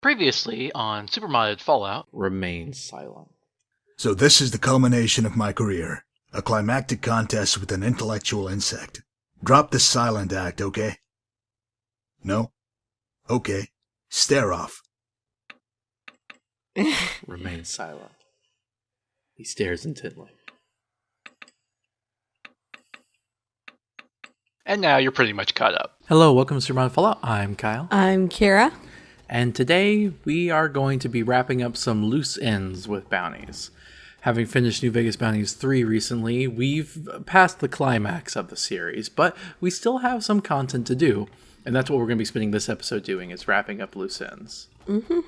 Previously on Supermodded Fallout. Remain silent. So this is the culmination of my career. A climactic contest with an intellectual insect. Drop the silent act, okay? No? Okay. Stare off. Remain silent. He stares intently. And now you're pretty much caught up. Hello, welcome to Supermodded Fallout. I'm Kyle. I'm Kira. And today we are going to be wrapping up some loose ends with bounties. Having finished New Vegas Bounties 3 recently, we've passed the climax of the series, but we still have some content to do. And that's what we're going to be spending this episode doing, is wrapping up loose ends. Mm-hmm.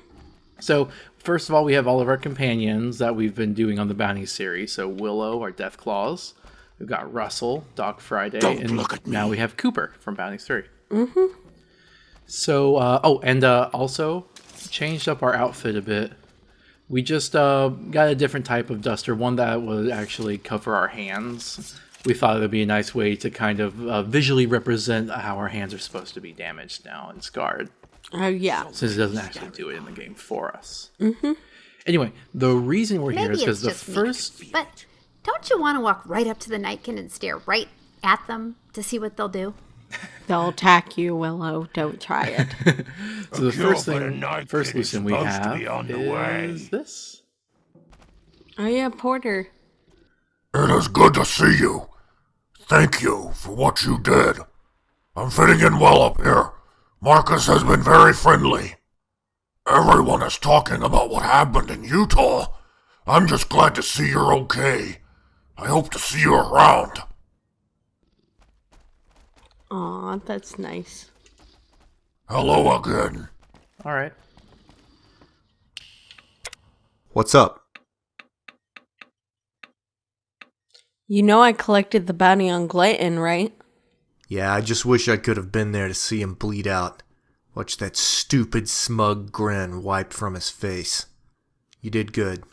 So, first of all, we have all of our companions that we've been doing on the Bounty series. So, Willow, our Deathclaws. We've got Russell, Doc Friday, and now we have Cooper from Bounties 3. Mm-hmm. So, also changed up our outfit a bit. We just got a different type of duster, one that would actually cover our hands. We thought it would be a nice way to kind of visually represent how our hands are supposed to be damaged now and scarred. Oh, yeah. Since it doesn't actually do it in the game for us. Mm-hmm. Anyway, the reason we're here is because the first... Me. But don't you want to walk right up to the Nightkin and stare right at them to see what they'll do? They'll attack you, Willow. Don't try it. So the first loose end we have is this. Oh yeah, Porter. It is good to see you. Thank you for what you did. I'm fitting in well up here. Marcus has been very friendly. Everyone is talking about what happened in Utah. I'm just glad to see you're okay. I hope to see you around. Aw, that's nice. Hello again. All right. What's up? You know I collected the bounty on Glanton, right? Yeah, I just wish I could have been there to see him bleed out. Watch that stupid, smug grin wiped from his face. You did good.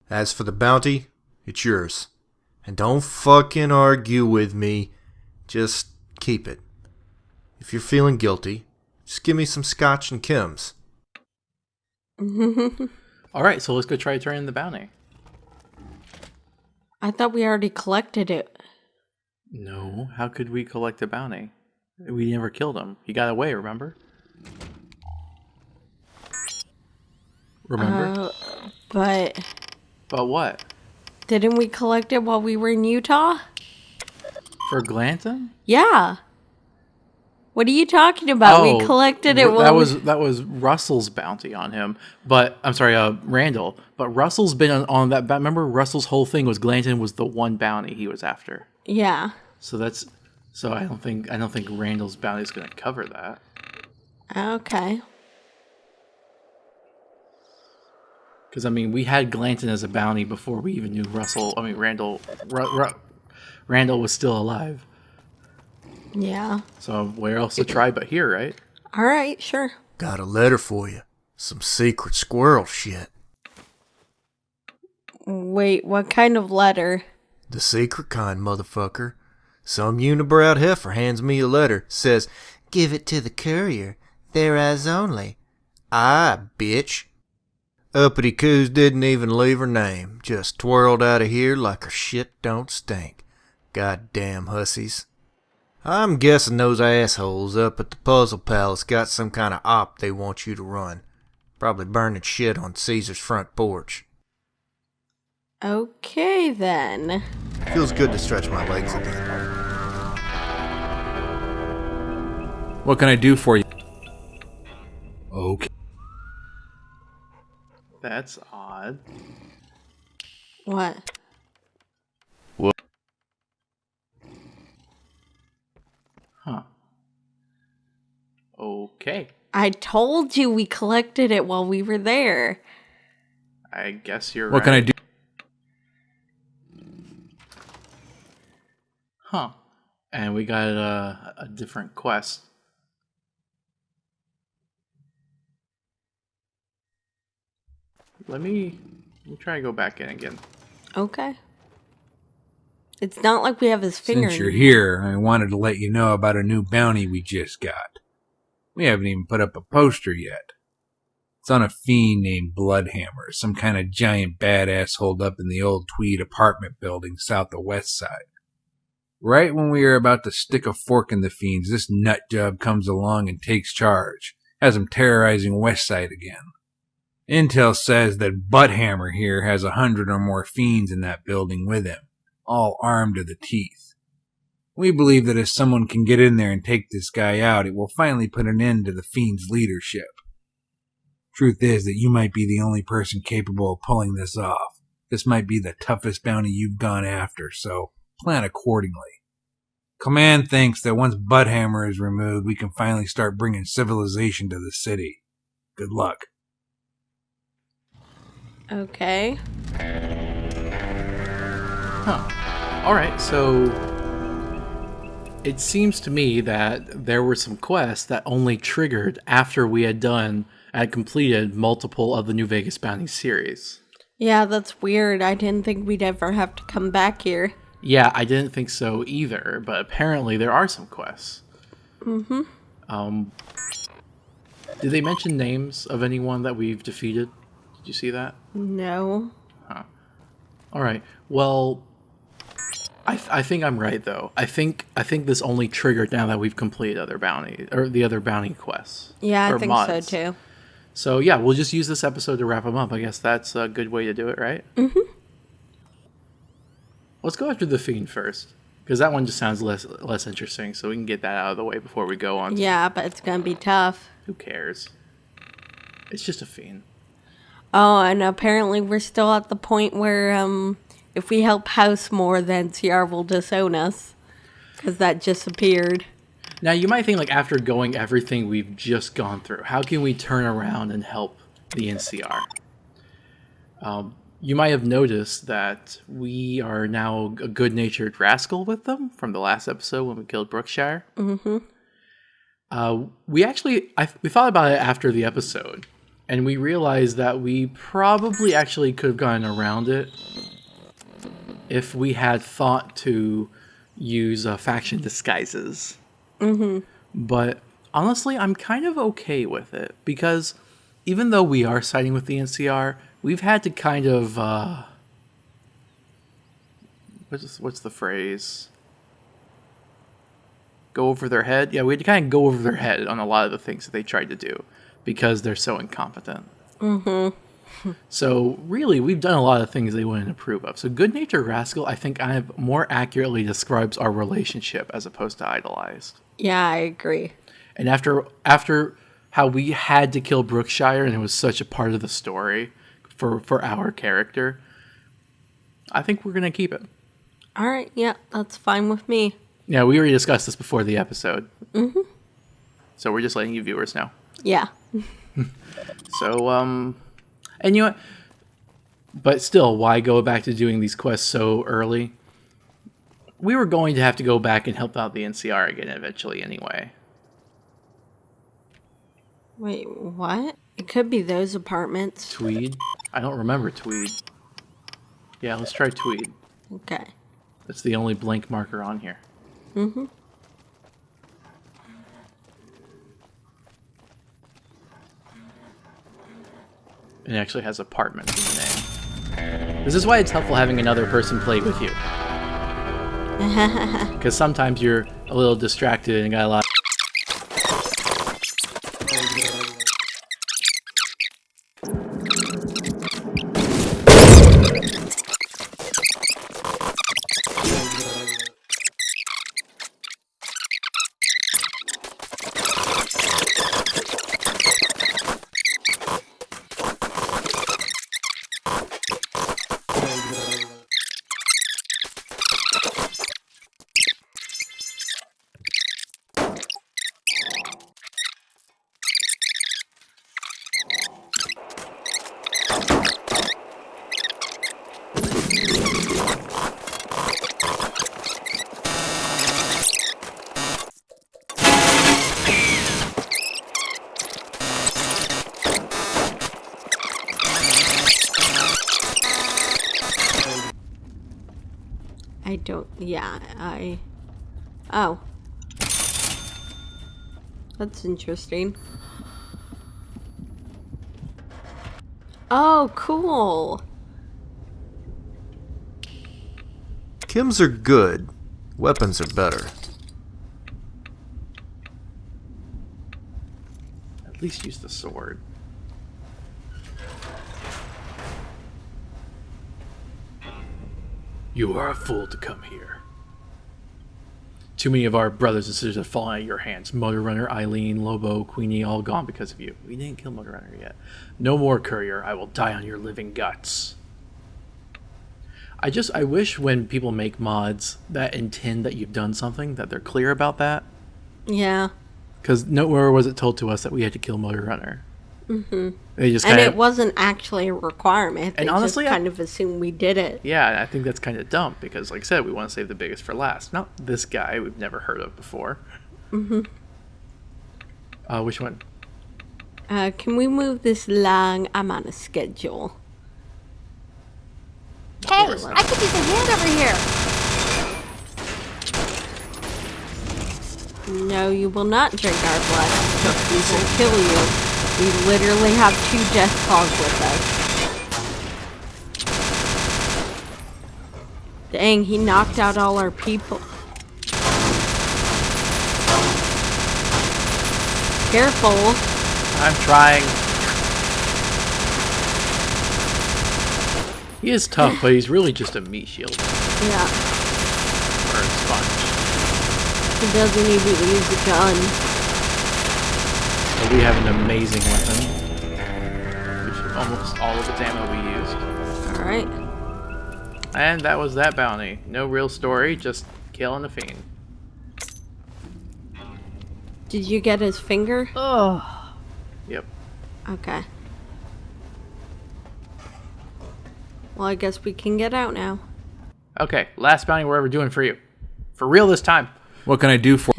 As for the bounty, it's yours. And don't fucking argue with me. Just keep it. If you're feeling guilty, just give me some scotch and Kim's. Alright, so let's go try turning the bounty. I thought we already collected it. No, how could we collect a bounty? We never killed him. He got away, remember? Remember? But what? didn't we collect it while we were in Utah? For Glanton? Yeah. What are you talking about? We collected it that was Russell's bounty on him. But I'm sorry, Randall. But Russell's been on that. Remember, Russell's whole thing was Glanton was the one bounty he was after. Yeah. So I don't think Randall's bounty is going to cover that. Okay. Because I mean, we had Glanton as a bounty before we even knew Russell. I mean, Randall was still alive. Yeah. So where else to try but here, right? All right, sure. Got a letter for you. Some secret squirrel shit. Wait, what kind of letter? The secret kind, motherfucker. Some unibrowed heifer hands me a letter. Says, give it to the courier. Their eyes only. Aye, bitch. Uppity coos didn't even leave her name. Just twirled out of here like her shit don't stink. Goddamn hussies. I'm guessing those assholes up at the Puzzle Palace got some kind of op they want you to run. Probably burning shit on Caesar's front porch. Okay, then. Feels good to stretch my legs again. What can I do for you? Okay. That's odd. What? Huh. Okay. I told you we collected it while we were there. I guess you're right. What can I do? Huh. And we got a different quest. Let me try to go back in again. Okay. It's not like we have his finger. Since you're here, I wanted to let you know about a new bounty we just got. We haven't even put up a poster yet. It's on a fiend named Bloodhammer, some kind of giant badass holed up in the old Tweed apartment building south of West Side. Right when we are about to stick a fork in the fiends, this nutjob comes along and takes charge, has him terrorizing West Side again. Intel says that Butthammer here has 100 or more fiends in that building with him, all armed to the teeth. We believe that if someone can get in there and take this guy out, it will finally put an end to the fiend's leadership. Truth is that you might be the only person capable of pulling this off. This might be the toughest bounty you've gone after, so plan accordingly. Command thinks that once Butthammer is removed, we can finally start bringing civilization to the city. Good luck. Okay. Alright, so it seems to me that there were some quests that only triggered after we had completed multiple of the new Vegas Bounties series. Yeah, that's weird. I didn't think we'd ever have to come back here. Yeah, I didn't think so either, but apparently there are some quests. Mm-hmm. Did they mention names of anyone that we've defeated? Did you see that? No. Alright, well, I think I'm right, though. I think this only triggered now that we've completed other bounty, or the other bounty quests. Yeah, I think mods. so, too. So, yeah, we'll just use this episode to wrap them up. I guess that's a good way to do it, right? Mm-hmm. Let's go after the Fiend first, because that one just sounds less interesting, so we can get that out of the way before we go on. Yeah, but it's gonna be tough. Who cares? It's just a Fiend. Oh, and apparently we're still at the point where if we help House more, then CR will disown us, because that just appeared. Now, you might think, like, after going everything we've just gone through, how can we turn around and help the NCR? You might have noticed that we are now a good-natured rascal with them from the last episode when we killed Brookshire. Mm-hmm. We thought about it after the episode, and we realized that we probably actually could have gotten around it if we had thought to use faction disguises. Mm-hmm. But honestly, I'm kind of okay with it, because even though we are siding with the NCR, we've had to kind of what's the phrase? Go over their head? Yeah, we had to kind of go over their head on a lot of the things that they tried to do because they're so incompetent. Mm-hmm. So really, we've done a lot of things they wouldn't approve of. So Good Natured Rascal, I think, kind of more accurately describes our relationship as opposed to idolized. Yeah, I agree. And after how we had to kill Brookshire, and it was such a part of the story for our character, I think we're going to keep it. All right, yeah, that's fine with me. Yeah, we already discussed this before the episode. Mm-hmm. So we're just letting you viewers know. Yeah. So, and you know what? But still, why go back to doing these quests so early? We were going to have to go back and help out the NCR again eventually anyway. Wait, what? It could be those apartments. Tweed? I don't remember Tweed. Yeah, let's try Tweed. Okay. That's the only blank marker on here. Mm-hmm. It actually has apartment in the name. This is why it's helpful having another person play with you. Because sometimes you're a little distracted and got a lot. Oh. That's interesting. Oh, cool. Chems are good. Weapons are better. At least use the sword. You are a fool to come here. Too many of our brothers and sisters have fallen out of your hands. Motor Runner, Eileen, Lobo, Queenie, all gone because of you. We didn't kill Motor Runner yet. No more, Courier. I will die on your living guts. I wish when people make mods that intend that you've done something, that they're clear about that. Yeah. Because nowhere was it told to us that we had to kill Motor Runner. Mm-hmm. They just And kinda, it wasn't actually a requirement. They And honestly, just kind of assumed we did it. yeah, I think that's kind of dumb because, like I said, we want to save the biggest for last. Not this guy we've never heard of before. Mm-hmm. Which one? Can we move this along? I'm on a schedule. Hey, I could use a hand over here. No, you will not drink our blood. We will kill you. We literally have 2 death claws with us. Dang, he knocked out all our people. Careful. I'm trying. He is tough, but he's really just a meat shield. Yeah. Or a sponge. He doesn't even use a gun. But we have an amazing weapon. Which almost all of its ammo we used. Alright. And that was that bounty. No real story, just killing the fiend. Did you get his finger? Oh. Yep. Okay. Well, I guess we can get out now. Okay, last bounty we're ever doing for you. For real this time. What can I do for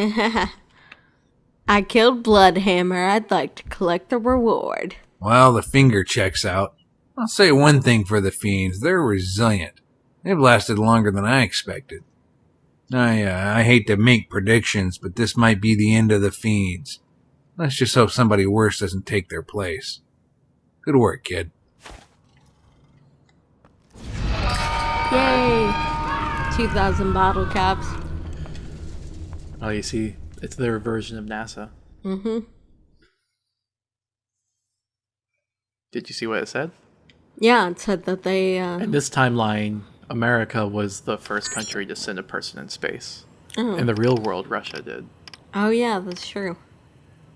I killed Bloodhammer. I'd like to collect the reward. Well, the finger checks out. I'll say one thing for the fiends. They're resilient. They've lasted longer than I expected. I hate to make predictions, but this might be the end of the fiends. Let's just hope somebody worse doesn't take their place. Good work, kid. Yay! 2,000 bottle caps. Oh, you see, it's their version of NASA. Mm-hmm. Did you see what it said? Yeah, it said that they, In this timeline, America was the first country to send a person in space. Oh. In the real world, Russia did. Oh yeah, that's true.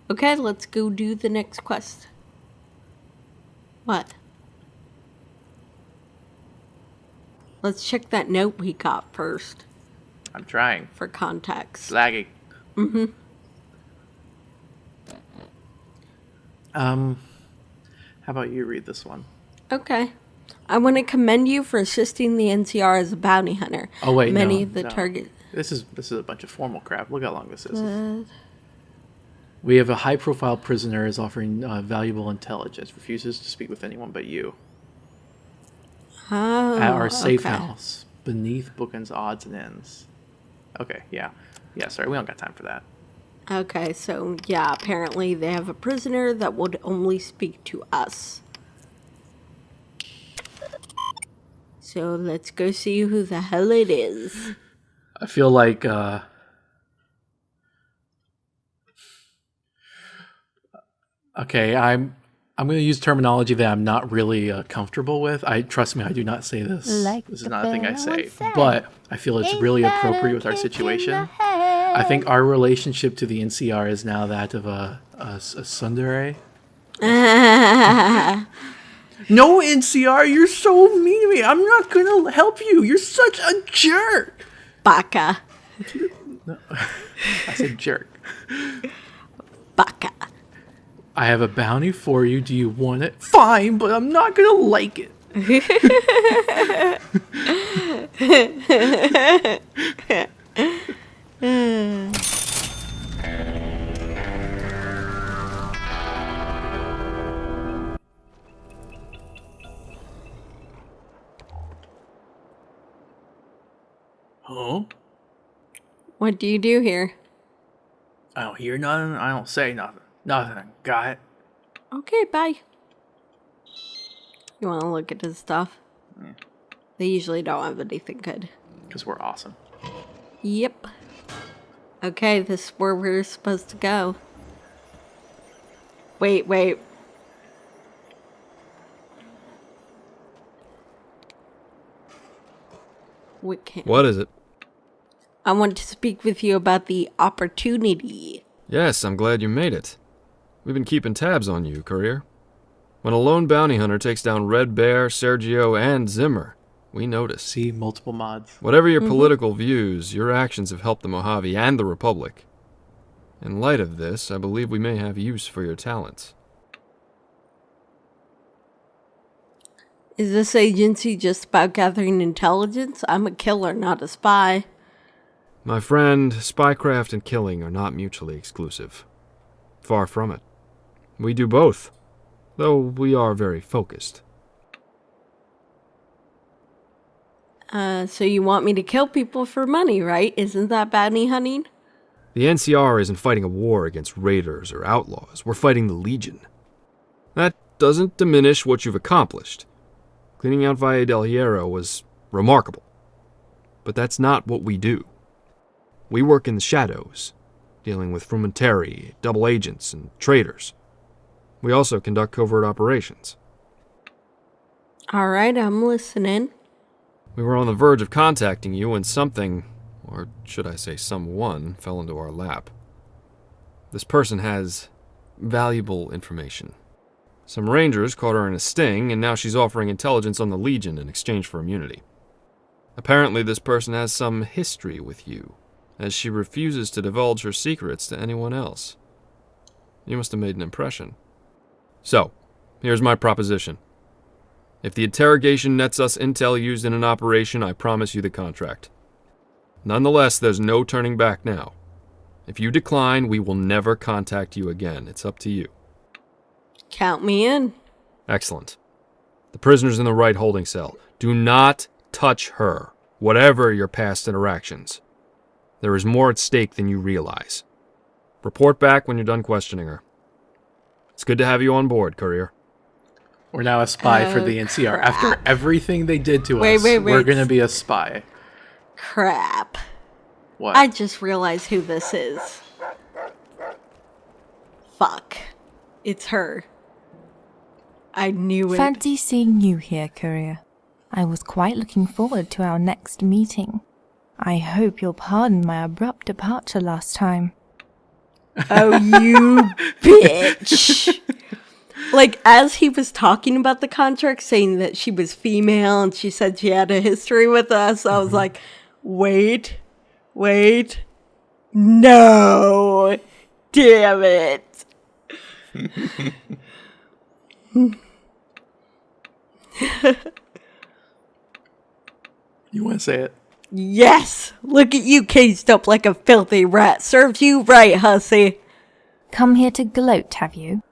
Okay, let's go do the next quest. What? Let's check that note we got first. I'm trying. For context. It's laggy. Mm-hmm. How about you read this one? Okay. I want to commend you for assisting the NCR as a bounty hunter. Oh wait, Many no, of the no. target. This is a bunch of formal crap. Look how long this is. We have a high-profile prisoner is offering valuable intelligence. Refuses to speak with anyone but you. Oh, At our safe okay. house, beneath Bookend's odds and ends. Okay, yeah. Yeah, sorry, we don't got time for that. Okay, so yeah, apparently they have a prisoner that would only speak to us. So let's go see who the hell it is. I feel like, okay, I'm going to use terminology that I'm not really comfortable with. Trust me, I do not say this. This is not a thing I say. But I feel it's really appropriate with our situation. I think our relationship to the NCR is now that of a tsundere. No, NCR, you're so mean to me. I'm not going to help you. You're such a jerk. Baka. No, I said jerk. Baka. I have a bounty for you. Do you want it? Fine, but I'm not going to like it. Huh? What do you do here? I don't hear nothing. I don't say nothing. Nothing. Got it? Okay, bye. You want to look at his stuff? Yeah. They usually don't have anything good. Because we're awesome. Yep. Okay, this is where we're supposed to go. Wait. What is it? I want to speak with you about the opportunity. Yes, I'm glad you made it. We've been keeping tabs on you, Courier. When a lone bounty hunter takes down Red Bear, Sergio, and Zimmer, we notice. See, multiple mods. Whatever your political views, your actions have helped the Mojave and the Republic. In light of this, I believe we may have use for your talents. Is this agency just about gathering intelligence? I'm a killer, not a spy. My friend, spycraft and killing are not mutually exclusive. Far from it. We do both, though we are very focused. So you want me to kill people for money, right? Isn't that bounty hunting? The NCR isn't fighting a war against raiders or outlaws. We're fighting the Legion. That doesn't diminish what you've accomplished. Cleaning out Valle del Hierro was remarkable. But that's not what we do. We work in the shadows, dealing with frumentary, double agents, and traitors. We also conduct covert operations. All right, I'm listening. We were on the verge of contacting you when something, or should I say someone, fell into our lap. This person has valuable information. Some rangers caught her in a sting, and now she's offering intelligence on the Legion in exchange for immunity. Apparently this person has some history with you, as she refuses to divulge her secrets to anyone else. You must have made an impression. So, here's my proposition. If the interrogation nets us intel used in an operation, I promise you the contract. Nonetheless, there's no turning back now. If you decline, we will never contact you again. It's up to you. Count me in. Excellent. The prisoner's in the right holding cell. Do not touch her, whatever your past interactions. There is more at stake than you realize. Report back when you're done questioning her. It's good to have you on board, Courier. We're now a spy for the NCR. crap. After everything they did to Wait, us, wait. we're going to be a spy. Crap. What? I just realized who this is. Fuck. It's her. I knew it. Fancy seeing you here, Courier. I was quite looking forward to our next meeting. I hope you'll pardon my abrupt departure last time. Oh, you bitch. Like, as he was talking about the contract, saying that she was female and she said she had a history with us, I was like, wait, no, damn it. You want to say it? Yes, look at you caged up like a filthy rat. Serves you right, hussy. Come here to gloat, have you?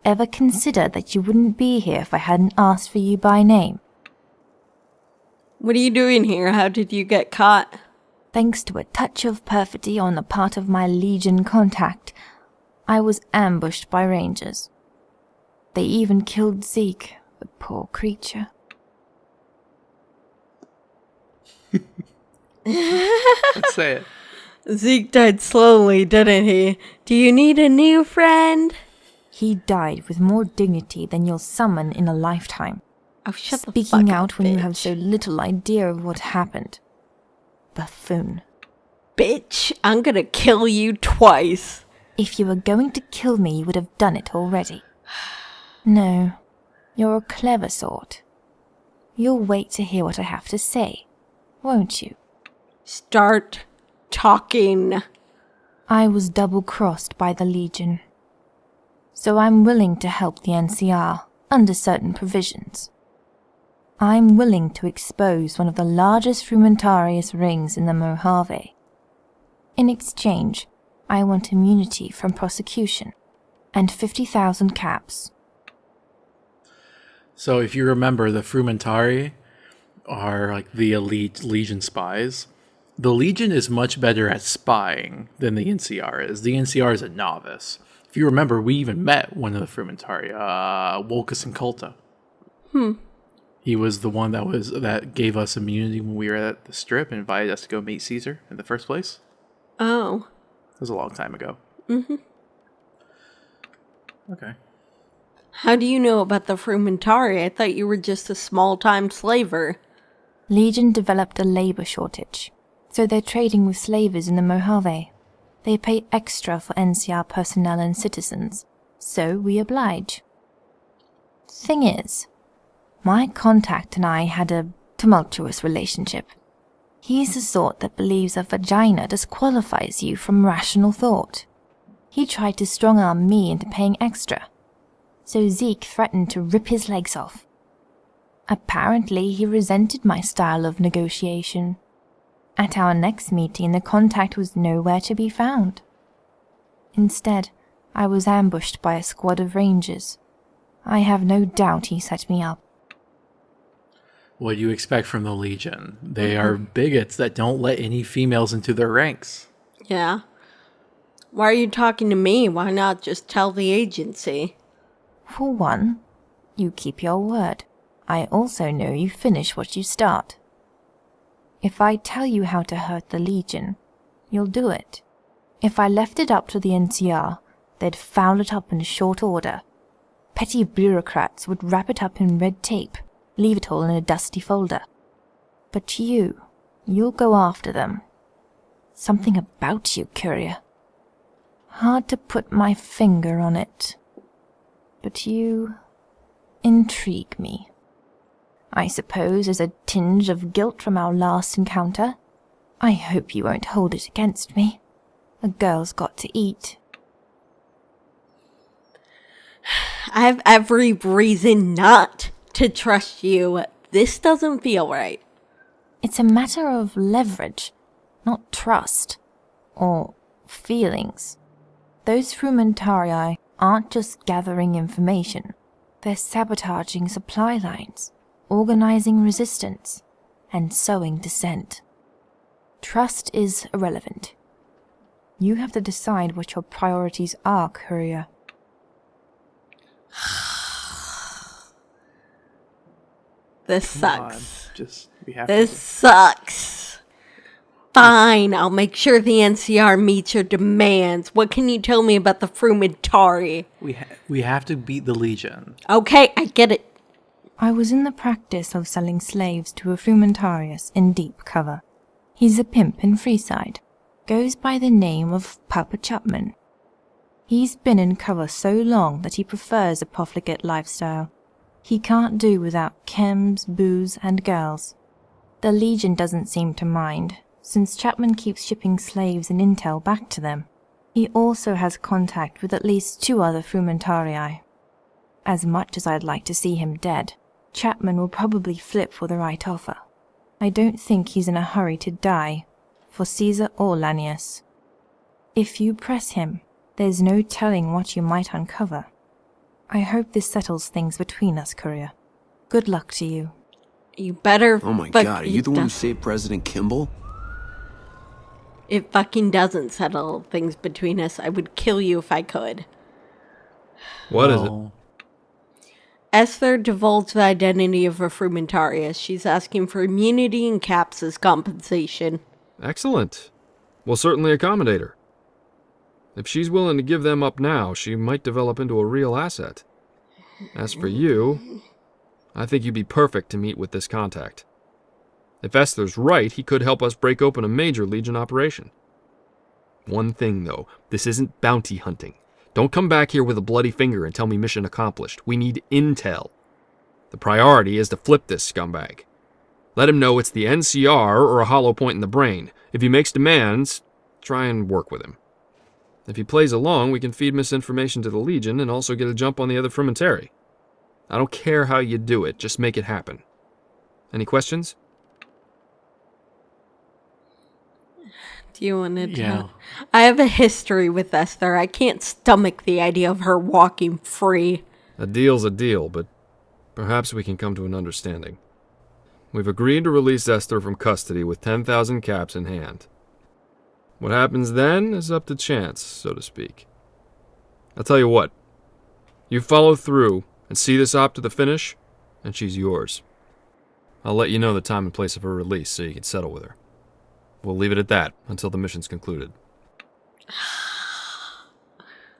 Ever consider that you wouldn't be here if I hadn't asked for you by name? What are you doing here? How did you get caught? Thanks to a touch of perfidy on the part of my Legion contact, I was ambushed by rangers. They even killed Zeke, the poor creature. Let's say it. Zeke died slowly, didn't he? Do you need a new friend? He died with more dignity than you'll summon in a lifetime. Oh, shut the fuck Speaking up, out when you have bitch. so little idea of what happened. Buffoon. Bitch, I'm gonna kill you twice. If you were going to kill me, you would have done it already. No, you're a clever sort. You'll wait to hear what I have to say, won't you? Start talking. I was double-crossed by the Legion. So I'm willing to help the NCR, under certain provisions. I'm willing to expose one of the largest frumentarius rings in the Mojave. In exchange, I want immunity from prosecution, and 50,000 caps. So if you remember, the Frumentari are like the elite Legion spies. The Legion is much better at spying than the NCR is. The NCR is a novice. If you remember, we even met one of the Frumentari, Wolcus and Culta. He was the one that gave us immunity when we were at the Strip and invited us to go meet Caesar in the first place. Oh. It was a long time ago. Mm-hmm. Okay. How do you know about the Frumentari? I thought you were just a small-time slaver. Legion developed a labor shortage, so they're trading with slavers in the Mojave. They pay extra for NCR personnel and citizens, so we oblige. Thing is, my contact and I had a tumultuous relationship. He's the sort that believes a vagina disqualifies you from rational thought. He tried to strong-arm me into paying extra, so Zeke threatened to rip his legs off. Apparently, he resented my style of negotiation. At our next meeting, the contact was nowhere to be found. Instead, I was ambushed by a squad of rangers. I have no doubt he set me up. What do you expect from the Legion? They are bigots that don't let any females into their ranks. Yeah. Why are you talking to me? Why not just tell the agency? For one, you keep your word. I also know you finish what you start. If I tell you how to hurt the Legion, you'll do it. If I left it up to the NCR, they'd foul it up in short order. Petty bureaucrats would wrap it up in red tape, leave it all in a dusty folder. But you'll go after them. Something about you, Courier. Hard to put my finger on it. But you intrigue me. I suppose there's a tinge of guilt from our last encounter. I hope you won't hold it against me. A girl's got to eat. I have every reason not to trust you. This doesn't feel right. It's a matter of leverage, not trust. Or feelings. Those Frumentarii aren't just gathering information. They're sabotaging supply lines, organizing resistance, and sowing dissent. Trust is irrelevant. You have to decide what your priorities are, Courier. This Come on, sucks. we have This to. sucks. Fine, I'll make sure the NCR meets your demands. What can you tell me about the Frumentari? We have to beat the Legion. Okay, I get it. I was in the practice of selling slaves to a Frumentarius in deep cover. He's a pimp in Freeside. Goes by the name of Papa Chapman. He's been in cover so long that he prefers a profligate lifestyle. He can't do without chems, booze, and girls. The Legion doesn't seem to mind, since Chapman keeps shipping slaves and intel back to them. He also has contact with at least 2 other Frumentarii. As much as I'd like to see him dead, Chapman will probably flip for the right offer. I don't think he's in a hurry to die, for Caesar or Lanius. If you press him, there's no telling what you might uncover. I hope this settles things between us, Courier. Good luck to you. You better. Oh my god, are you the one who saved President Kimball? It fucking doesn't settle things between us. I would kill you if I could. What is it? Esther divulged the identity of a Frumentarius. She's asking for immunity and caps as compensation. Excellent. We'll certainly accommodate her. If she's willing to give them up now, she might develop into a real asset. As for you, I think you'd be perfect to meet with this contact. If Esther's right, he could help us break open a major Legion operation. One thing, though, this isn't bounty hunting. Don't come back here with a bloody finger and tell me mission accomplished. We need intel. The priority is to flip this scumbag. Let him know it's the NCR or a hollow point in the brain. If he makes demands, try and work with him. If he plays along, we can feed misinformation to the Legion and also get a jump on the other Frumentari. I don't care how you do it, just make it happen. Any questions? Do you want to Yeah. tell? I have a history with Esther. I can't stomach the idea of her walking free. A deal's a deal, but perhaps we can come to an understanding. We've agreed to release Esther from custody with 10,000 caps in hand. What happens then is up to chance, so to speak. I'll tell you what. You follow through and see this op to the finish, and she's yours. I'll let you know the time and place of her release so you can settle with her. We'll leave it at that until the mission's concluded.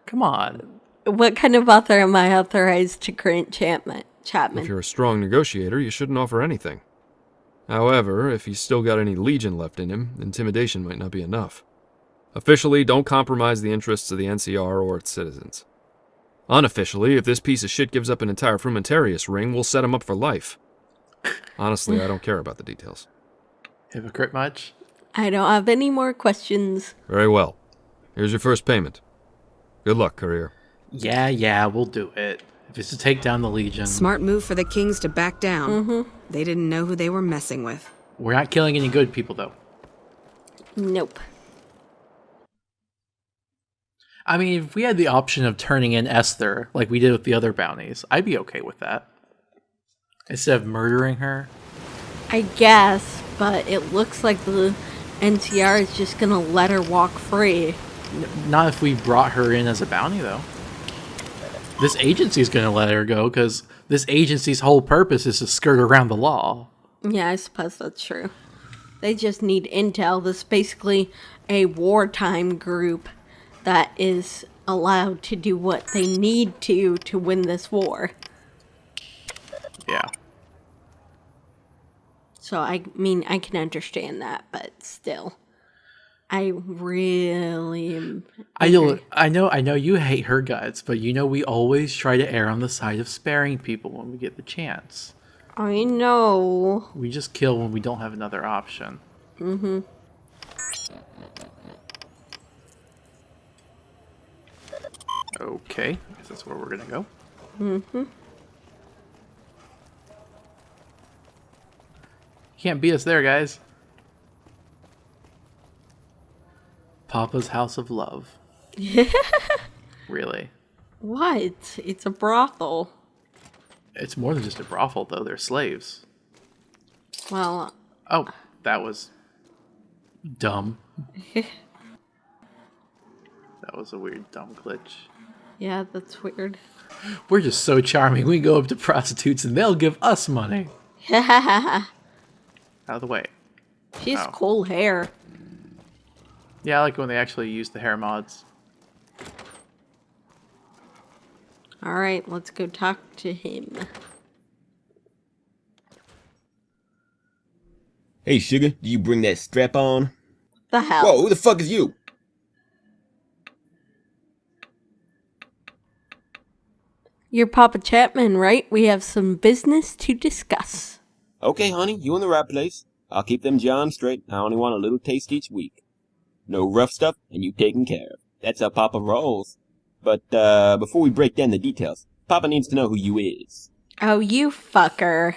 Come on. What kind of author am I authorized to grant Chapman? If you're a strong negotiator, you shouldn't offer anything. However, if he's still got any legion left in him, intimidation might not be enough. Officially, don't compromise the interests of the NCR or its citizens. Unofficially, if this piece of shit gives up an entire Frumentarius ring, we'll set him up for life. Honestly, I don't care about the details. Hypocrite much? I don't have any more questions. Very well. Here's your first payment. Good luck, courier. Yeah, we'll do it. If it's to take down the Legion. Smart move for the Kings to back down. Mm-hmm. They didn't know who they were messing with. We're not killing any good people, though. Nope. I mean, if we had the option of turning in Esther, like we did with the other bounties, I'd be okay with that. Instead of murdering her. I guess, but it looks like the NCR is just gonna let her walk free. Not if we brought her in as a bounty, though. This agency's gonna let her go, because this agency's whole purpose is to skirt around the law. Yeah, I suppose that's true. They just need intel. This is basically a wartime group that is allowed to do what they need to win this war. Yeah. So, I mean, I can understand that, but still. I really am... I know you hate her guts, but you know we always try to err on the side of sparing people when we get the chance. I know. We just kill when we don't have another option. Mm-hmm. Okay, I guess that's where we're gonna go. Mm-hmm. Can't beat us there, guys. Papa's House of Love. Really? What? It's a brothel. It's more than just a brothel, though. They're slaves. Well... Oh, that was... dumb. That was a weird, dumb glitch. Yeah, that's weird. We're just so charming. We go up to prostitutes and they'll give us money. Out of the way. She has cool hair. Yeah, I like when they actually use the hair mods. Alright, let's go talk to him. Hey, sugar, do you bring that strap on? The hell? Whoa, who the fuck is you? You're Papa Chapman, right? We have some business to discuss. Okay, honey, you in the right place. I'll keep them Johns straight. I only want a little taste each week. No rough stuff, and you taken care of. That's how Papa rolls. But, before we break down the details, Papa needs to know who you is. Oh, you fucker.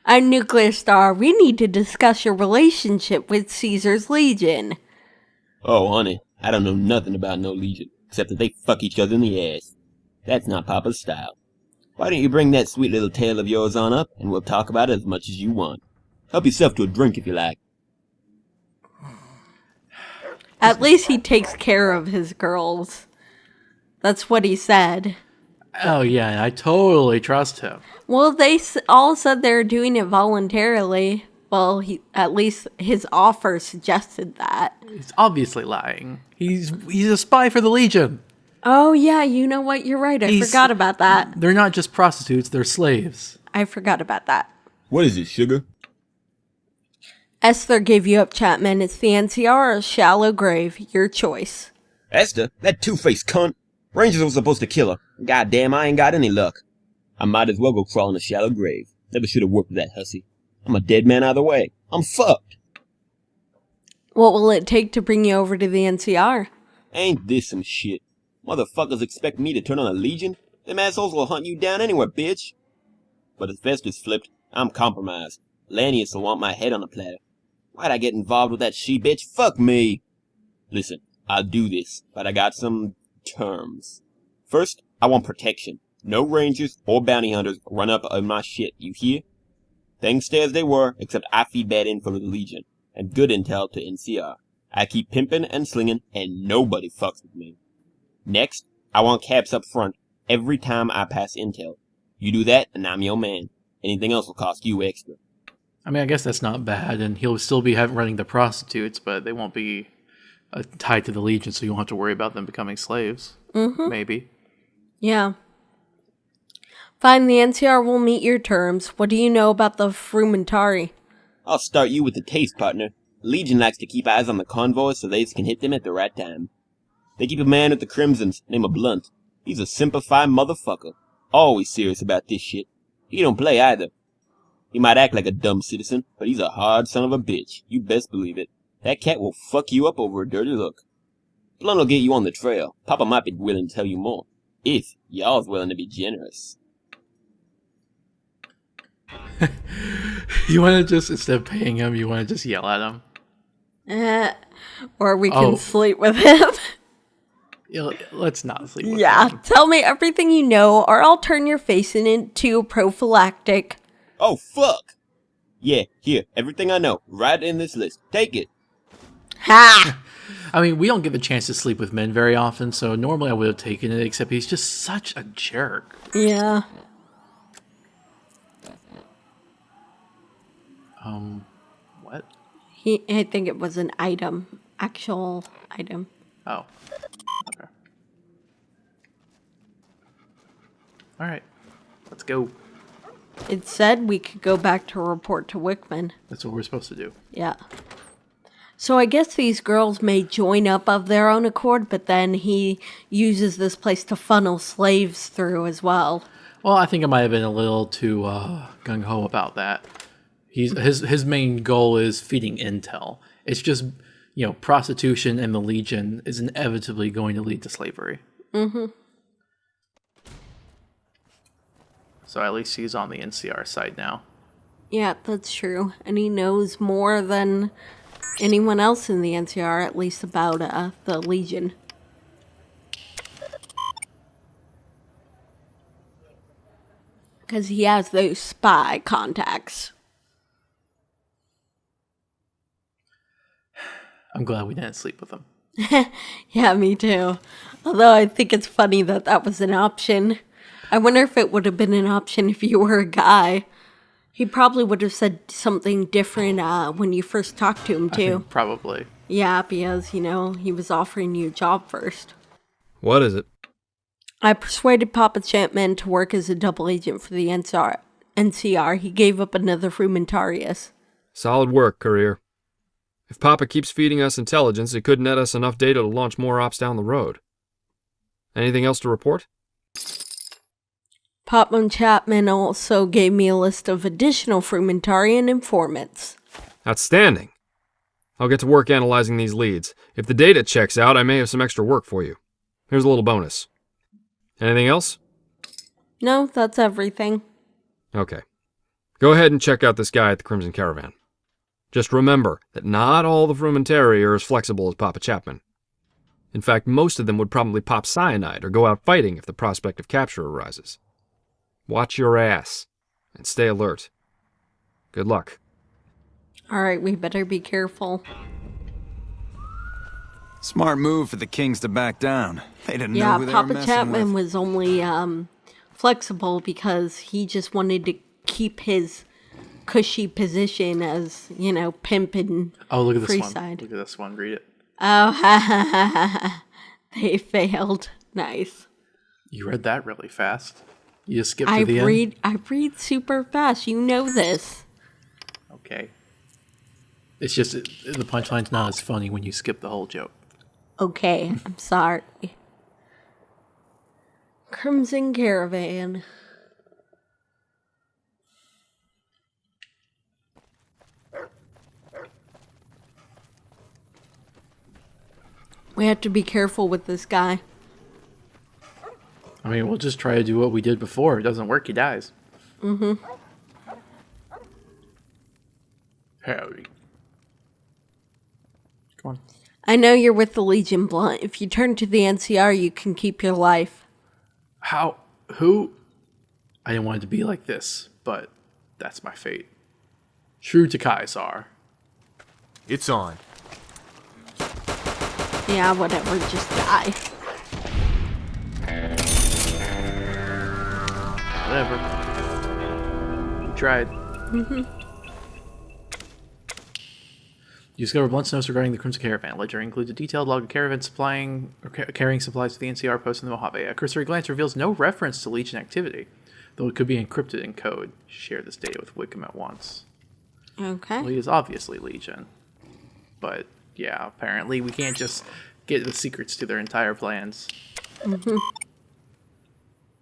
I'm Nuclear Star. We need to discuss your relationship with Caesar's Legion. Oh, honey, I don't know nothing about no Legion, except that they fuck each other in the ass. That's not Papa's style. Why don't you bring that sweet little tale of yours on up, and we'll talk about it as much as you want. Help yourself to a drink if you like. At least he takes care of his girls. That's what he said. Oh, yeah, I totally trust him. Well, they all said they were doing it voluntarily. Well, at least his offer suggested that. He's obviously lying. He's a spy for the Legion. Oh, yeah, you know what? You're right. I forgot about that. They're not just prostitutes, they're slaves. I forgot about that. What is it, sugar? Esther gave you up, Chapman. It's the NCR or a shallow grave. Your choice. Esther? That two-faced cunt? Rangers were supposed to kill her. Goddamn, I ain't got any luck. I might as well go crawl in a shallow grave. Never should have worked with that hussy. I'm a dead man either way. I'm fucked. What will it take to bring you over to the NCR? Ain't this some shit? Motherfuckers expect me to turn on a Legion? Them assholes will hunt you down anywhere, bitch. But if Esther's flipped, I'm compromised. Lanius will want my head on a platter. Why'd I get involved with that she-bitch? Fuck me! Listen, I'll do this, but I got some terms. First, I want protection. No rangers or bounty hunters run up on my shit, you hear? Things stay as they were, except I feed bad info to the Legion, and good intel to NCR. I keep pimping and slinging, and nobody fucks with me. Next, I want caps up front every time I pass intel. You do that, and I'm your man. Anything else will cost you extra. I mean, I guess that's not bad, and he'll still be running the prostitutes, but they won't be tied to the Legion, so you won't have to worry about them becoming slaves. Maybe. Yeah. Fine, the NCR will meet your terms. What do you know about the Frumentari? I'll start you with the taste, partner. Legion likes to keep eyes on the convoys so they can hit them at the right time. They keep a man with the Crimsons, named Blunt. He's a simplified motherfucker. Always serious about this shit. He don't play either. He might act like a dumb citizen, but he's a hard son of a bitch. You best believe it. That cat will fuck you up over a dirty look. Blunt will get you on the trail. Papa might be willing to tell you more. If y'all's willing to be generous. You want to just, instead of paying him, you want to just yell at him? Or we can sleep with him. Let's not sleep with him. Yeah, tell me everything you know, or I'll turn your face into prophylactic. Oh, fuck! Yeah, here, everything I know, right in this list. Take it. Ha! I mean, we don't get the chance to sleep with men very often, so normally I would have taken it, except he's just such a jerk. Yeah. What? I think it was an item. Actual item. Oh. Okay. Alright. Let's go. It said we could go back to report to Wickman. That's what we're supposed to do. Yeah. So I guess these girls may join up of their own accord, but then he uses this place to funnel slaves through as well. Well, I think I might have been a little too gung-ho about that. His main goal is feeding intel. It's just, prostitution and the Legion is inevitably going to lead to slavery. Mm-hmm. So at least he's on the NCR side now. Yeah, that's true. And he knows more than anyone else in the NCR, at least about the Legion. Because he has those spy contacts. I'm glad we didn't sleep with him. Yeah, me too. Although I think it's funny that was an option. I wonder if it would have been an option if you were a guy. He probably would have said something different when you first talked to him, too. I think probably. Yeah, because, he was offering you a job first. What is it? I persuaded Papa Champman to work as a double agent for the NCR. He gave up another Frumentarius. Solid work, Courier. If Papa keeps feeding us intelligence, it could net us enough data to launch more ops down the road. Anything else to report? Papa Chapman also gave me a list of additional Frumentarian informants. Outstanding. I'll get to work analyzing these leads. If the data checks out, I may have some extra work for you. Here's a little bonus. Anything else? No, that's everything. Okay. Go ahead and check out this guy at the Crimson Caravan. Just remember that not all the Frumentari are as flexible as Papa Chapman. In fact, most of them would probably pop cyanide or go out fighting if the prospect of capture arises. Watch your ass and stay alert. Good luck. All right, we better be careful. Smart move for the Kings to back down. They didn't know who they Papa were messing Chapman with. was only flexible because he just wanted to keep his cushy position as, pimp and look at this free one. side. Look at this one. Read it. Oh, they failed. Nice. You read that really fast. You just skipped to the end? I read super fast. You know this. Okay. It's just, the punchline's not as funny when you skip the whole joke. Okay, I'm sorry. Crimson Caravan. We have to be careful with this guy. I mean, we'll just try to do what we did before. If it doesn't work, he dies. Mm-hmm. Harry. Come on. I know you're with the Legion, Blunt. If you turn to the NCR, you can keep your life. How? Who? I didn't want it to be like this, but that's my fate. True to Kaisar. It's on. Yeah, whatever. Just die. Whatever. You tried. Mm-hmm. You discover blunt notes regarding the Crimson Caravan. Ledger includes a detailed log of caravan supplying or carrying supplies to the NCR post in the Mojave. A cursory glance reveals no reference to Legion activity, though it could be encrypted in code. Share this data with Wickham at once. Okay. Well, he is obviously Legion. But, yeah, apparently we can't just get the secrets to their entire plans. Mm-hmm.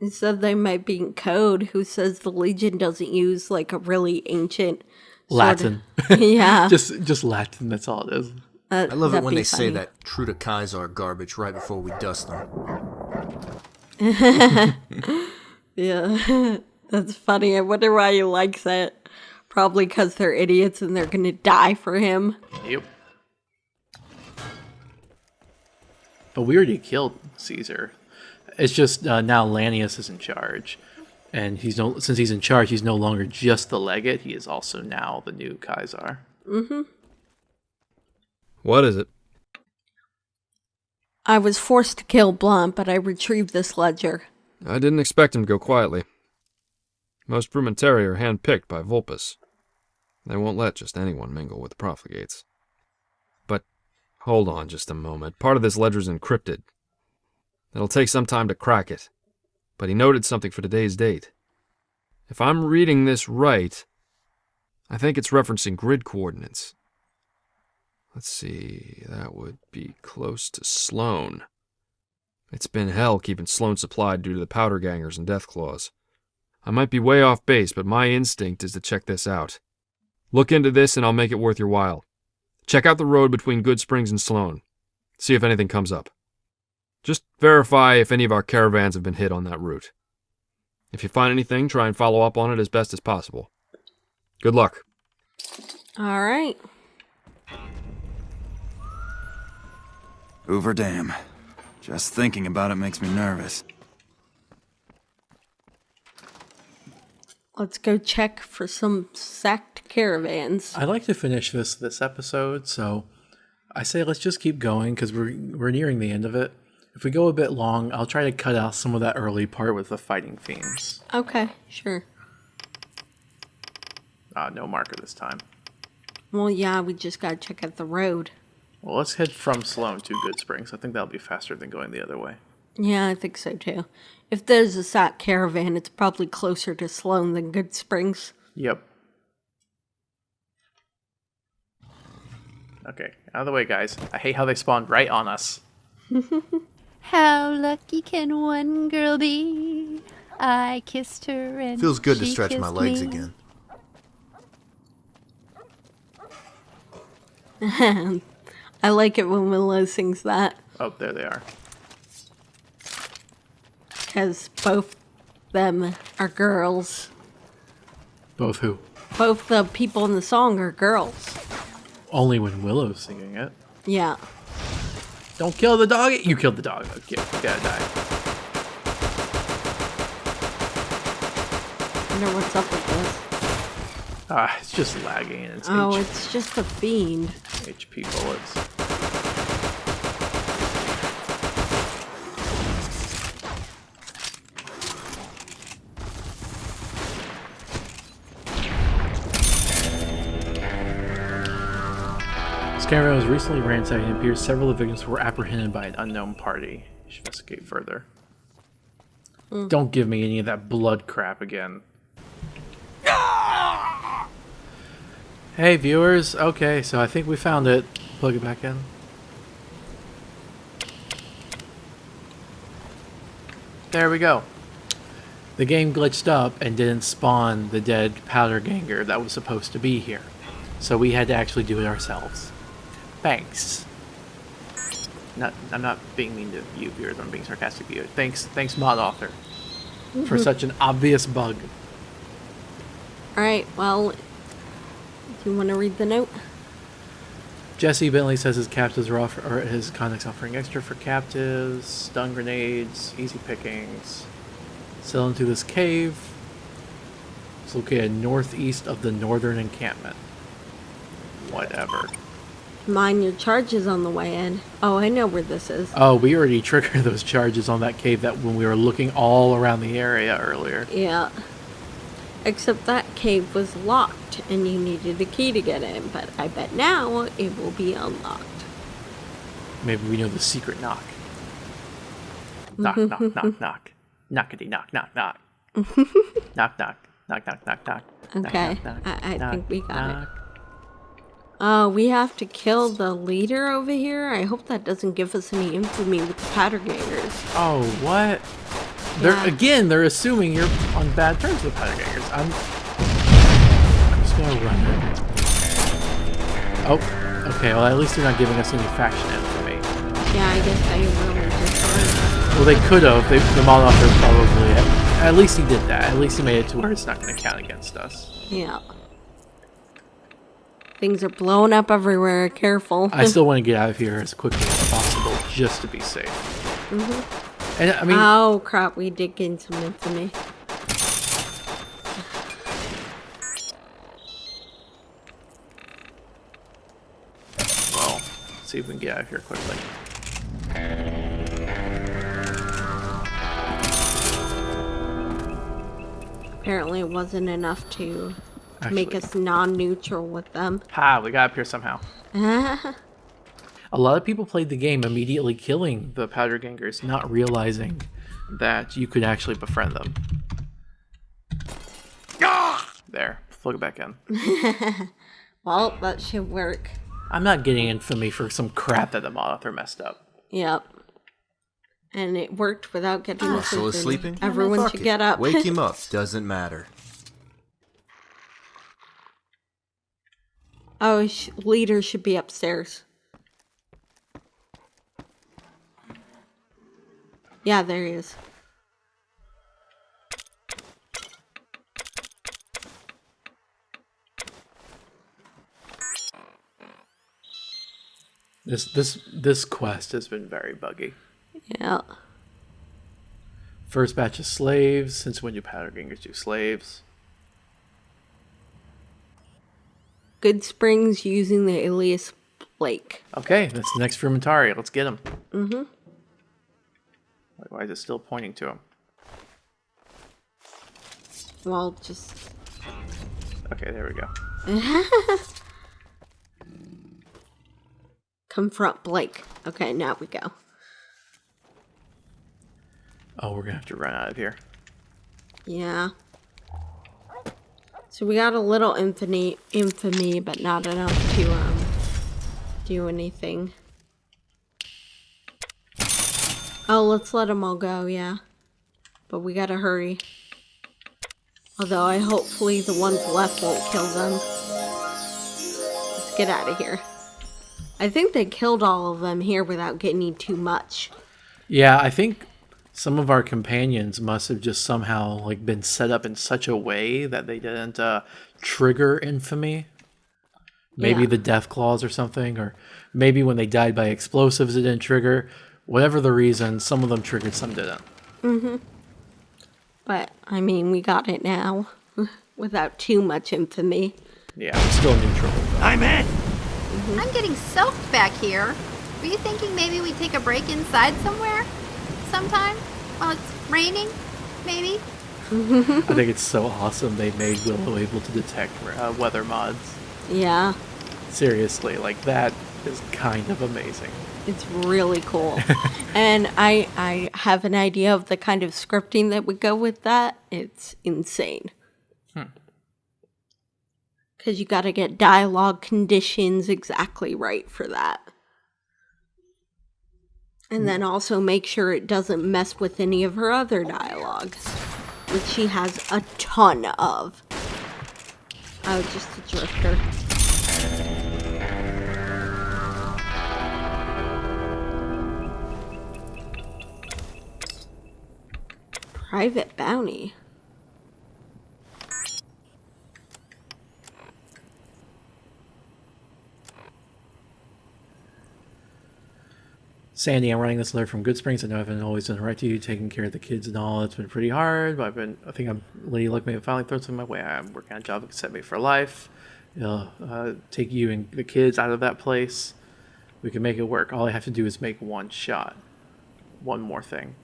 It said they might be in code. Who says the Legion doesn't use, like, a really ancient... Latin. Yeah. just Latin, that's all it is. I love it when they say funny. that true to Kaiser garbage right before we dust them. Yeah. That's funny. I wonder why he likes it. Probably because they're idiots and they're going to die for him. Yep. But we already killed Caesar. It's just now Lanius is in charge. And since he's in charge, he's no longer just the legate. He is also now the new Kaiser. Mm-hmm. What is it? I was forced to kill Blunt, but I retrieved this ledger. I didn't expect him to go quietly. Most Brumenteri are hand-picked by Vulpes. They won't let just anyone mingle with the profligates. But hold on just a moment. Part of this ledger's encrypted. It'll take some time to crack it. But he noted something for today's date. If I'm reading this right, I think it's referencing grid coordinates. Let's see, that would be close to Sloan. It's been hell keeping Sloan supplied due to the powder gangers and Deathclaws. I might be way off base, but my instinct is to check this out. Look into this and I'll make it worth your while. Check out the road between Good Springs and Sloan. See if anything comes up. Just verify if any of our caravans have been hit on that route. If you find anything, try and follow up on it as best as possible. Good luck. All right. Hoover Dam. Just thinking about it makes me nervous. Let's go check for some sacked caravans. I'd like to finish this episode, so I say let's just keep going because we're nearing the end of it. If we go a bit long, I'll try to cut out some of that early part with the fighting themes. Okay, sure. No marker this time. Well, yeah, we just gotta check out the road. Well, let's head from Sloan to Good Springs. I think that'll be faster than going the other way. Yeah, I think so too. If there's a sack caravan, it's probably closer to Sloan than Good Springs. Yep. Okay, out of the way, guys. I hate how they spawned right on us. How lucky can one girl be? I kissed her and Feels good to she stretch my kissed legs me. again. I like it when Willow sings that. Oh, there they are. Because both them are girls. Both who? Both the people in the song are girls. Only when Willow's singing it. Yeah. Don't kill the dog. You killed the dog. Okay, you gotta die. I wonder what's up with this. It's just lagging. And it's it's just a fiend. HP bullets. Caravan was recently ransacked and it appears several of the victims were apprehended by an unknown party. You should investigate further. Don't give me any of that blood crap again. Hey viewers, okay, so I think we found it. Plug it back in. There we go. The game glitched up and didn't spawn the dead powder ganger that was supposed to be here. So we had to actually do it ourselves. Thanks. I'm not being mean to you viewers, I'm being sarcastic to you. Thanks mod author for such an obvious bug. Alright, well, do you want to read the note? Jesse Bentley says his captives are his contacts offering extra for captives, stun grenades, easy pickings. Sell into this cave. It's located northeast of the northern encampment. Whatever. Mind your charges on the way in. Oh, I know where this is. Oh, we already triggered those charges on that cave that when we were looking all around the area earlier. Yeah. Except that cave was locked. locked and you needed a key to get in, but I bet now it will be unlocked. Maybe we know the secret knock. Knock, knock, knock, knock. Knockity, knock, knock, knock. Knock, knock. Knock, knock, knock, knock. Okay, Knock, knock, I knock, think we got knock. it. We have to kill the leader over here. I hope that doesn't give us any infamy with the Pattergangers. Oh, what? They're assuming you're on bad terms with Pattergangers. I'm just gonna run it. Oh, okay. Well, at least they're not giving us any faction infamy. Yeah, I guess they really just are. Well, they could have. The mod author probably. At least he did that. At least he made it to where it's not going to count against us. Yeah. Things are blowing up everywhere. Careful. I still want to get out of here as quickly as possible, just to be safe. Mm-hmm. And I mean, oh crap! We did gain some infamy. Well, let's see if we can get out of here quickly. Apparently, it wasn't enough to make us non-neutral with them. Ha! We got up here somehow. A lot of people played the game immediately killing the Powdergangers, not realizing that you could actually befriend them. There, plug it back in. Well, that should work. I'm not getting infamy for some crap that the mod author messed up. Yep. And it worked without getting us Russell is sleeping? Everyone Fuck should it. get up. Wake him up. Doesn't matter. Oh, leader should be upstairs. Yeah, there he is. This quest has been very buggy. Yeah. First batch of slaves. Since when do Powdergangers do slaves? Good Springs using the alias Blake. Okay, that's the next Frumentari. Let's get him. Mm-hmm. Why is it still pointing to him? Well, just... Okay, there we go. Confront Blake. Okay, now we go. Oh, we're gonna have to run out of here. Yeah. So we got a little infamy, but not enough to do anything. Oh, let's let them all go, yeah. But we gotta hurry. Although I hopefully the ones left won't kill them. Let's get out of here. I think they killed all of them here without getting too much. Yeah, I think some of our companions must have just somehow like been set up in such a way that they didn't trigger infamy. Maybe the death clause or something, or maybe when they died by explosives it didn't trigger. Whatever the reason, some of them triggered, some didn't. Mm-hmm. But, I mean, we got it now. Without too much infamy. Yeah, we're still neutral. I'm in! Mm-hmm. I'm getting soaked back here. Were you thinking maybe we take a break inside somewhere? Sometime? While it's raining? Maybe? I think it's so awesome they made Willow able to detect weather mods. Yeah. Seriously, like that is kind of amazing. It's really cool. And I have an idea of the kind of scripting that would go with that. It's insane. Because you got to get dialogue conditions exactly right for that. And then also make sure it doesn't mess with any of her other dialogue, which she has a ton of. Oh, just a drifter. Private bounty. Sandy, I'm writing this letter from Good Springs. I know I haven't always done right to you, taking care of the kids and all. It's been pretty hard, but Lady Luck may have finally thrown something my way. I'm working on a job that can set me for life. Take you and the kids out of that place. We can make it work. All I have to do is make one shot. One more thing.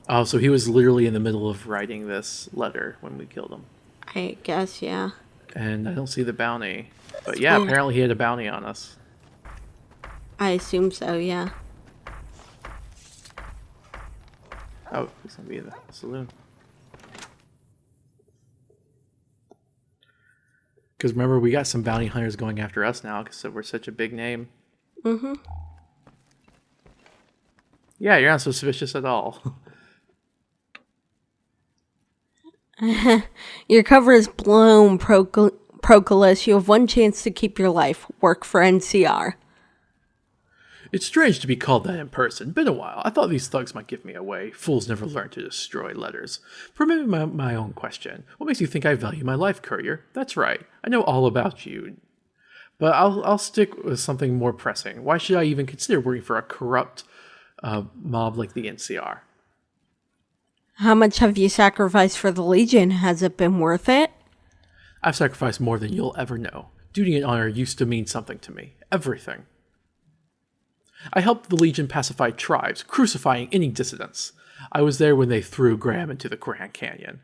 Oh, so he was literally in the middle of writing this letter when we killed him. I guess, yeah. and I don't see the bounty. But yeah, apparently he had a bounty on us. I assume so, yeah. Oh, it's gonna be the saloon. Because remember, we got some bounty hunters going after us now because we're such a big name. Mm-hmm. Yeah, you're not suspicious at all. Your cover is blown, Proculus. You have one chance to keep your life. Work for NCR. It's strange to be called that in person. Been a while. I thought these thugs might give me away. Fools never learn to destroy letters. Permit me my own question. What makes you think I value my life, courier? That's right. I know all about you. But I'll stick with something more pressing. Why should I even consider working for a corrupt mob like the NCR? How much have you sacrificed for the Legion? Has it been worth it? I've sacrificed more than you'll ever know. Duty and honor used to mean something to me. Everything. I helped the Legion pacify tribes, crucifying any dissidents. I was there when they threw Graham into the Grand Canyon.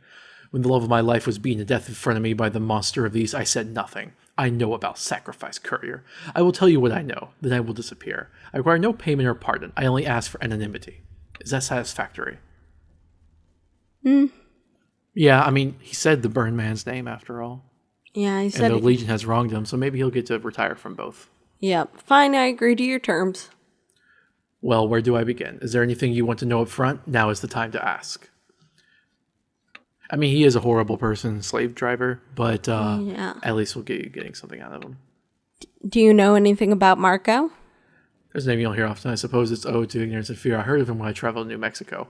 When the love of my life was beaten to death in front of me by the monster of these, I said nothing. I know about sacrifice, courier. I will tell you what I know, then I will disappear. I require no payment or pardon. I only ask for anonymity. Is that satisfactory? Yeah, I mean, he said the Burn Man's name after all. Yeah, he said And the Legion has wronged him, so maybe he'll get to retire from both. Yep. Fine, I agree to your terms. Well, where do I begin? Is there anything you want to know up front? Now is the time to ask. I mean, he is a horrible person, slave driver, but at least we'll get you getting something out of him. Do you know anything about Marco? There's a name you don't hear often. I suppose it's owed to ignorance and fear. I heard of him when I traveled to New Mexico.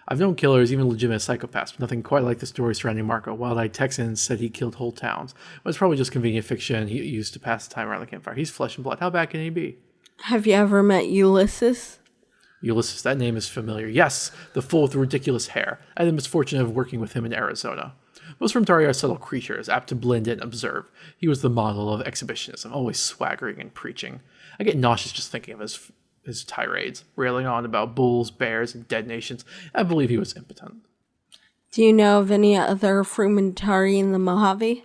I've known killers, even legitimate psychopaths, but nothing quite like the story surrounding Marco. Wild-eyed Texans said he killed whole towns. But it's probably just convenient fiction he used to pass the time around the campfire. He's flesh and blood. How bad can he be? Have you ever met Ulysses? Ulysses, that name is familiar. Yes, the fool with the ridiculous hair. I had the misfortune of working with him in Arizona. Most from Tari are subtle creatures, apt to blend in and observe. He was the model of exhibitionism, always swaggering and preaching. I get nauseous just thinking of his tirades, railing on about bulls, bears, and dead nations. I believe he was impotent. Do you know of any other Frumentari in the Mojave?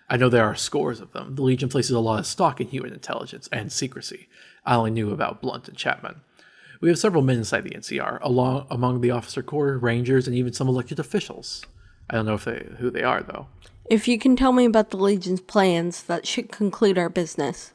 I know there are scores of them. The Legion places a lot of stock in human intelligence and secrecy. I only knew about Blunt and Chapman. We have several men inside the NCR, among the officer corps, rangers, and even some elected officials. I don't know who they are, though. If you can tell me about the Legion's plans, that should conclude our business.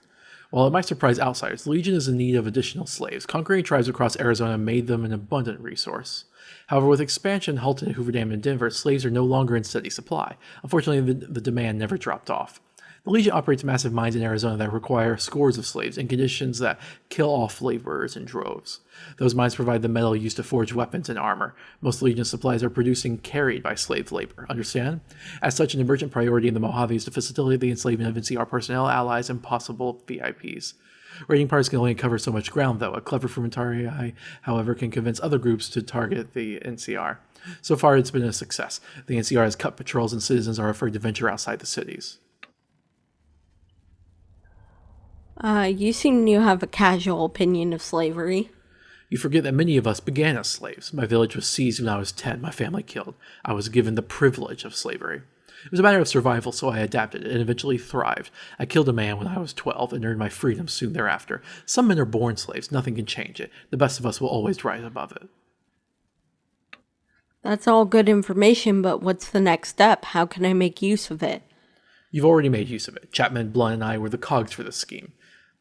While it might surprise outsiders, the Legion is in need of additional slaves. Conquering tribes across Arizona made them an abundant resource. However, with expansion halted at Hoover Dam and Denver, slaves are no longer in steady supply. Unfortunately, the demand never dropped off. The Legion operates massive mines in Arizona that require scores of slaves in conditions that kill off laborers in droves. Those mines provide the metal used to forge weapons and armor. Most Legion supplies are produced and carried by slave labor. Understand? As such, an emergent priority in the Mojave is to facilitate the enslavement of NCR personnel, allies, and possible VIPs. Raiding parties can only cover so much ground, though. A clever Frumentari, however, can convince other groups to target the NCR. So far, it's been a success. The NCR has cut patrols and citizens are afraid to venture outside the cities. You seem to have a casual opinion of slavery. You forget that many of us began as slaves. My village was seized when I was 10, my family killed. I was given the privilege of slavery. It was a matter of survival, so I adapted and eventually thrived. I killed a man when I was 12 and earned my freedom soon thereafter. Some men are born slaves. Nothing can change it. The best of us will always rise above it. That's all good information, but what's the next step? How can I make use of it? You've already made use of it. Chapman, Blunt, and I were the cogs for this scheme.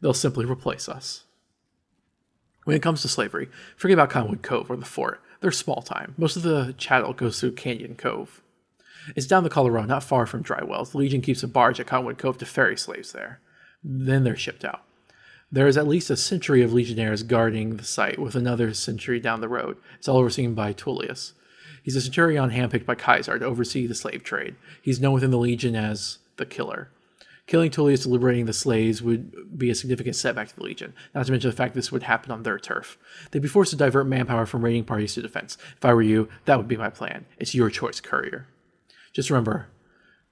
They'll simply replace us. When it comes to slavery, forget about Cottonwood Cove or the fort. They're small time. Most of the chattel goes through Canyon Cove. It's down the Colorado, not far from Dry Wells. The Legion keeps a barge at Cottonwood Cove to ferry slaves there. Then they're shipped out. There is at least a century of legionnaires guarding the site, with another century down the road. It's all overseen by Tullius. He's a centurion handpicked by Caesar to oversee the slave trade. He's known within the Legion as the Killer. Killing Tullius and liberating the slaves would be a significant setback to the Legion, not to mention the fact this would happen on their turf. They'd be forced to divert manpower from raiding parties to defense. If I were you, that would be my plan. It's your choice, courier. Just remember,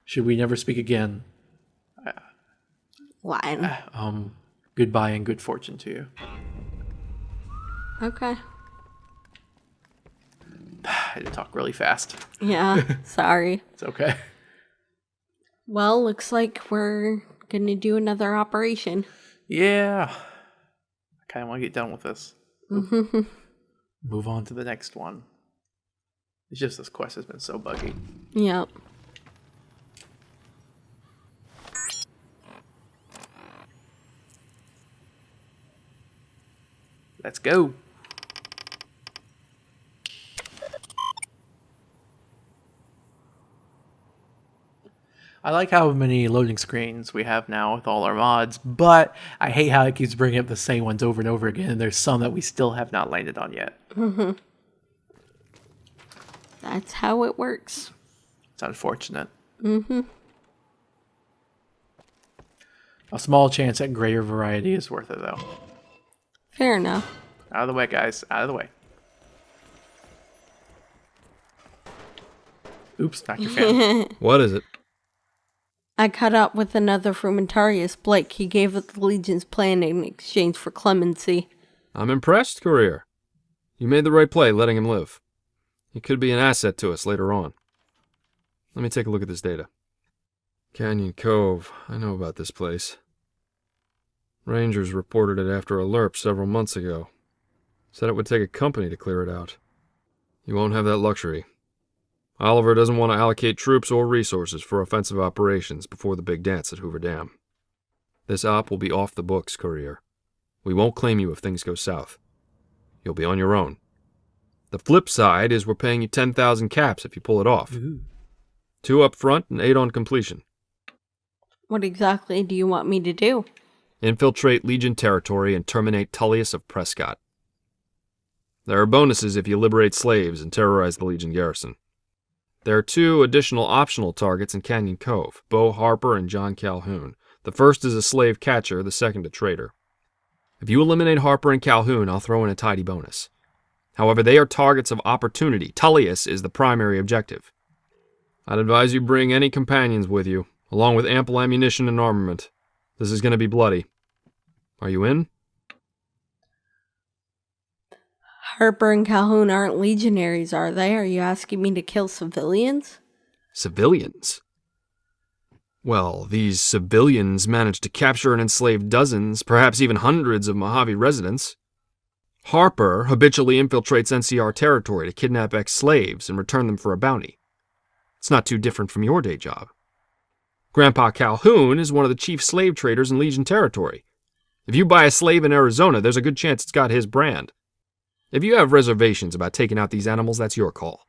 should we never speak again, goodbye and good fortune to you. Okay. I had to talk really fast. Yeah, sorry. It's okay. Well, looks like we're gonna do another operation. Yeah. I kind of want to get done with this. Move on to the next one. It's just this quest has been so buggy. Yep. Let's go. I like how many loading screens we have now with all our mods, but I hate how it keeps bringing up the same ones over and over again, and there's some that we still have not landed on yet. That's how it works. It's unfortunate. A small chance at greater variety is worth it, though. Fair enough. Out of the way, guys. Out of the way. Oops, knocked your fan. What is it? I caught up with another Frumentarius, Blake. He gave up the Legion's plan in exchange for clemency. I'm impressed, Courier. You made the right play letting him live. He could be an asset to us later on. Let me take a look at this data. Canyon Cove. I know about this place. Rangers reported it after a LURP several months ago. Said it would take a company to clear it out. You won't have that luxury. Oliver doesn't want to allocate troops or resources for offensive operations before the big dance at Hoover Dam. This op will be off the books, Courier. We won't claim you if things go south. You'll be on your own. The flip side is we're paying you 10,000 caps if you pull it off. 2 up front and 8 on completion. What exactly do you want me to do? Infiltrate Legion territory and terminate Tullius of Prescott. There are bonuses if you liberate slaves and terrorize the Legion garrison. There are 2 additional optional targets in Canyon Cove, Bo Harper and John Calhoun. The first is a slave catcher, the second a traitor. If you eliminate Harper and Calhoun, I'll throw in a tidy bonus. However, they are targets of opportunity. Tullius is the primary objective. I'd advise you bring any companions with you, along with ample ammunition and armament. This is going to be bloody. Are you in? Harper and Calhoun aren't legionaries, are they? Are you asking me to kill civilians? Civilians? Well, these civilians managed to capture and enslave dozens, perhaps even hundreds of Mojave residents. Harper habitually infiltrates NCR territory to kidnap ex-slaves and return them for a bounty. It's not too different from your day job. Grandpa Calhoun is one of the chief slave traders in Legion territory. If you buy a slave in Arizona, there's a good chance it's got his brand. If you have reservations about taking out these animals, that's your call.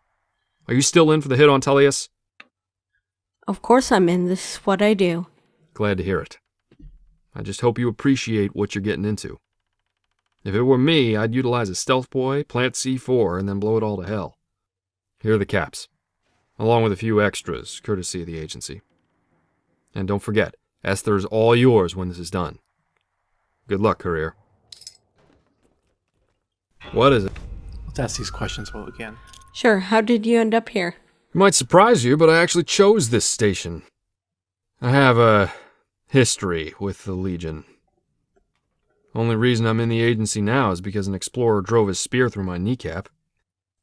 Are you still in for the hit on Tullius? Of course I'm in. This is what I do. Glad to hear it. I just hope you appreciate what you're getting into. If it were me, I'd utilize a stealth boy, plant C4, and then blow it all to hell. Here are the caps, along with a few extras, courtesy of the agency. And don't forget, Esther's all yours when this is done. Good luck, Courier. What is it? Let's ask these questions while we can. Sure, how did you end up here? It might surprise you, but I actually chose this station. I have a history with the Legion. Only reason I'm in the agency now is because an explorer drove his spear through my kneecap.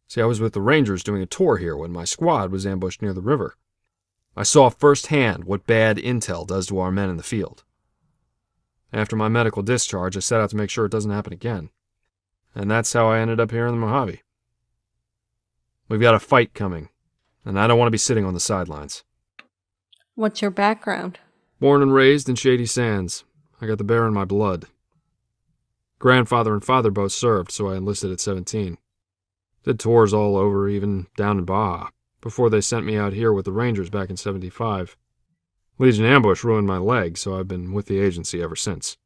See, I was with the Rangers doing a tour here when my squad was ambushed near the river. I saw firsthand what bad intel does to our men in the field. After my medical discharge, I set out to make sure it doesn't happen again. And that's how I ended up here in the Mojave. We've got a fight coming, and I don't want to be sitting on the sidelines. What's your background? Born and raised in Shady Sands. I got the bear in my blood. Grandfather and father both served, so I enlisted at 17. Did tours all over, even down in Baja, before they sent me out here with the Rangers back in 75. Legion ambush ruined my leg, so I've been with the agency ever since.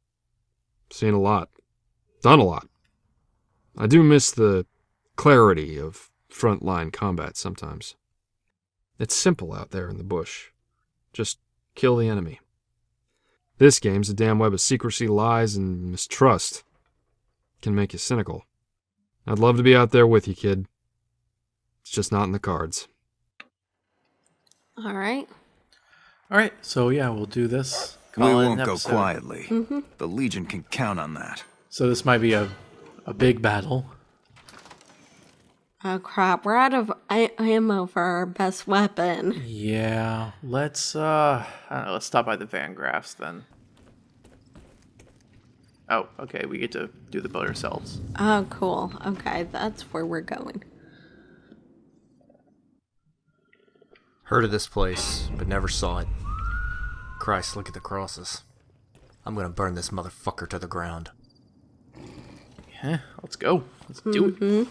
Seen a lot. Done a lot. I do miss the clarity of frontline combat sometimes. It's simple out there in the bush. Just kill the enemy. This game's a damn web of secrecy, lies, and mistrust. Can make you cynical. I'd love to be out there with you, kid. It's just not in the cards. All right. All right, so yeah, we'll do this. We won't go quietly. The Legion can count on that. So this might be a big battle. Oh crap, we're out of ammo for our best weapon. Yeah, let's I don't know, let's stop by the Van Graffs then. Oh, okay, we get to do the boat ourselves. Oh, cool. Okay, that's where we're going. Heard of this place, but never saw it. Christ, look at the crosses. I'm gonna burn this motherfucker to the ground. Yeah, let's go. Let's do it.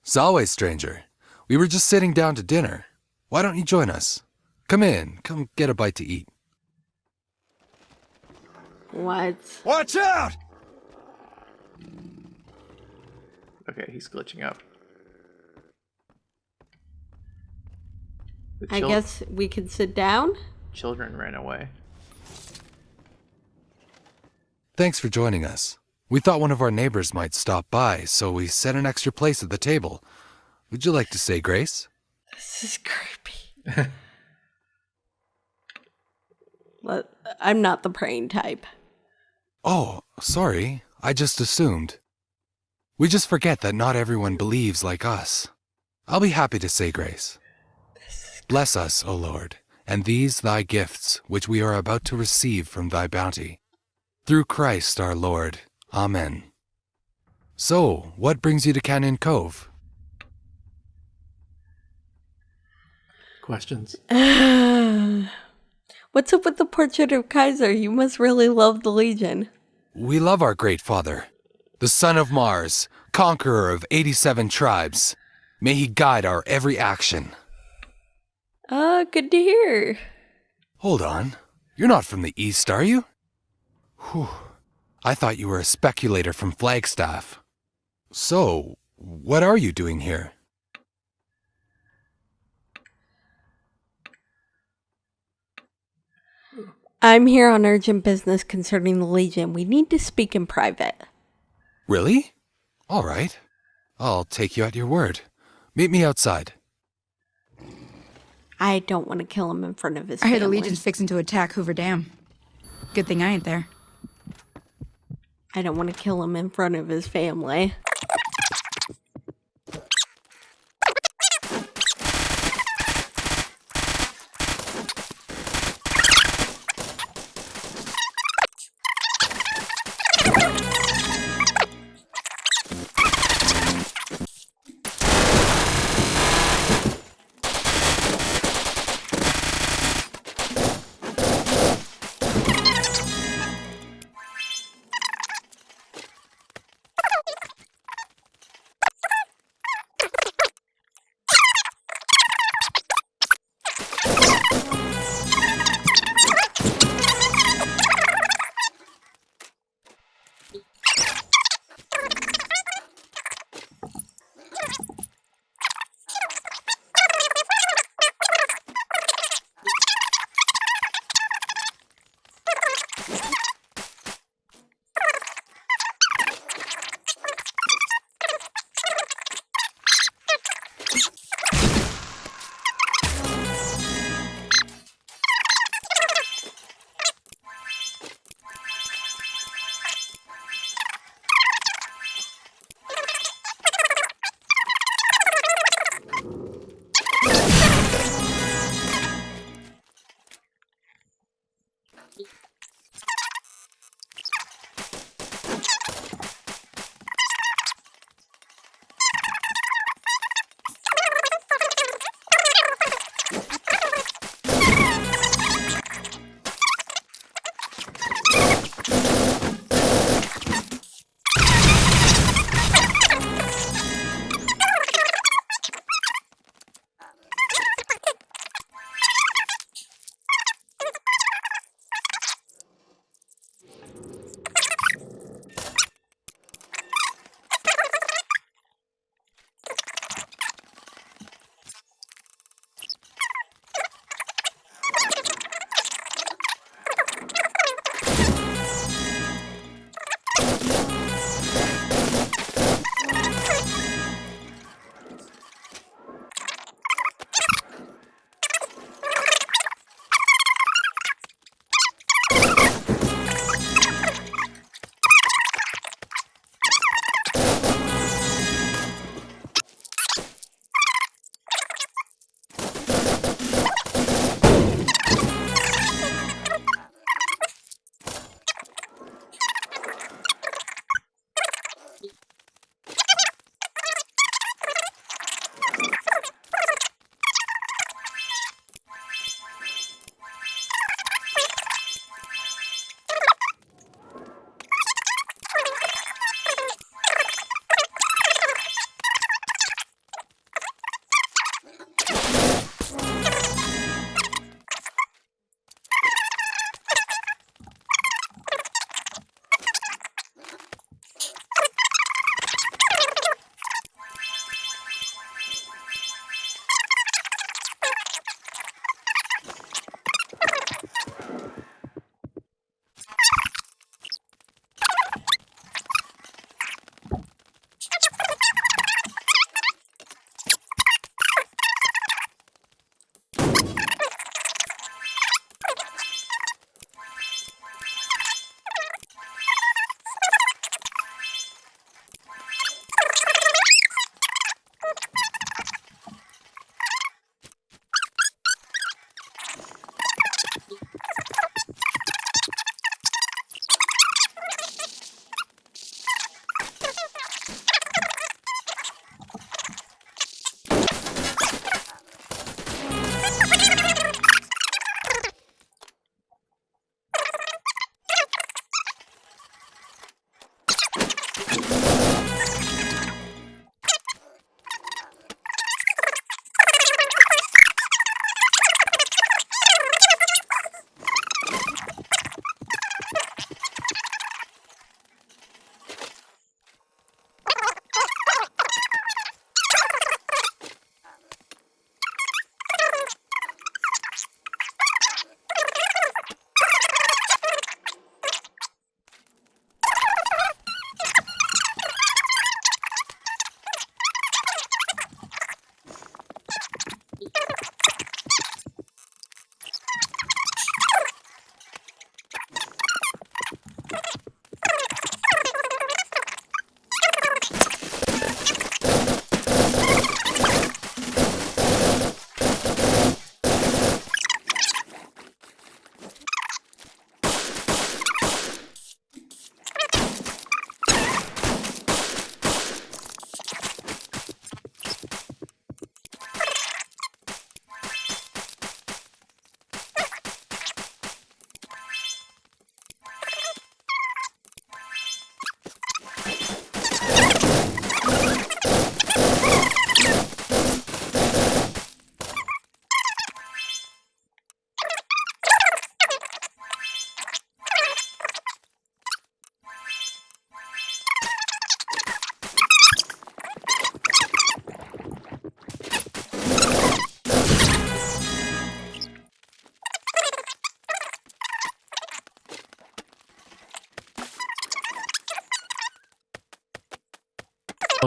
Someguy, stranger. We were just sitting down to dinner. Why don't you join us? Come in. Come get a bite to eat. What? Watch out! Okay, he's glitching up. I guess we can sit down? Children ran away. Thanks for joining us. We thought one of our neighbors might stop by, so we set an extra place at the table. Would you like to say grace? This is creepy. I'm not the praying type. Oh, sorry. I just assumed. We just forget that not everyone believes like us. I'll be happy to say grace. Bless us, O Lord, and these thy gifts, which we are about to receive from thy bounty. Through Christ our Lord. Amen. So, what brings you to Canyon Cove? Questions? What's up with the portrait of Kaiser? You must really love the Legion. We love our great father, the son of Mars, conqueror of 87 tribes. May he guide our every action. Good to hear. Hold on. You're not from the East, are you? Whew. I thought you were a speculator from Flagstaff. So, what are you doing here? I'm here on urgent business concerning the Legion. We need to speak in private. Really? All right. I'll take you at your word. Meet me outside. I don't want to kill him in front of his I hear the family. Legion's fixing to attack Hoover Dam. Good thing I ain't there. I don't want to kill him in front of his family.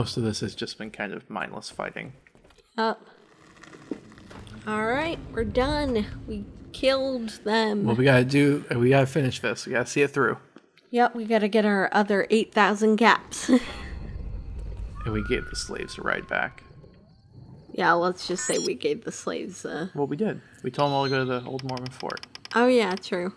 Most of this has just been kind of mindless fighting. Up. All right, we're done. We killed them. What we gotta finish this. We gotta see it through. Yep, we gotta get our other 8,000 gaps. And we gave the slaves a ride back. Yeah, let's just say we gave the slaves Well, we did. We told them all to go to the old Mormon fort. Oh, yeah, true.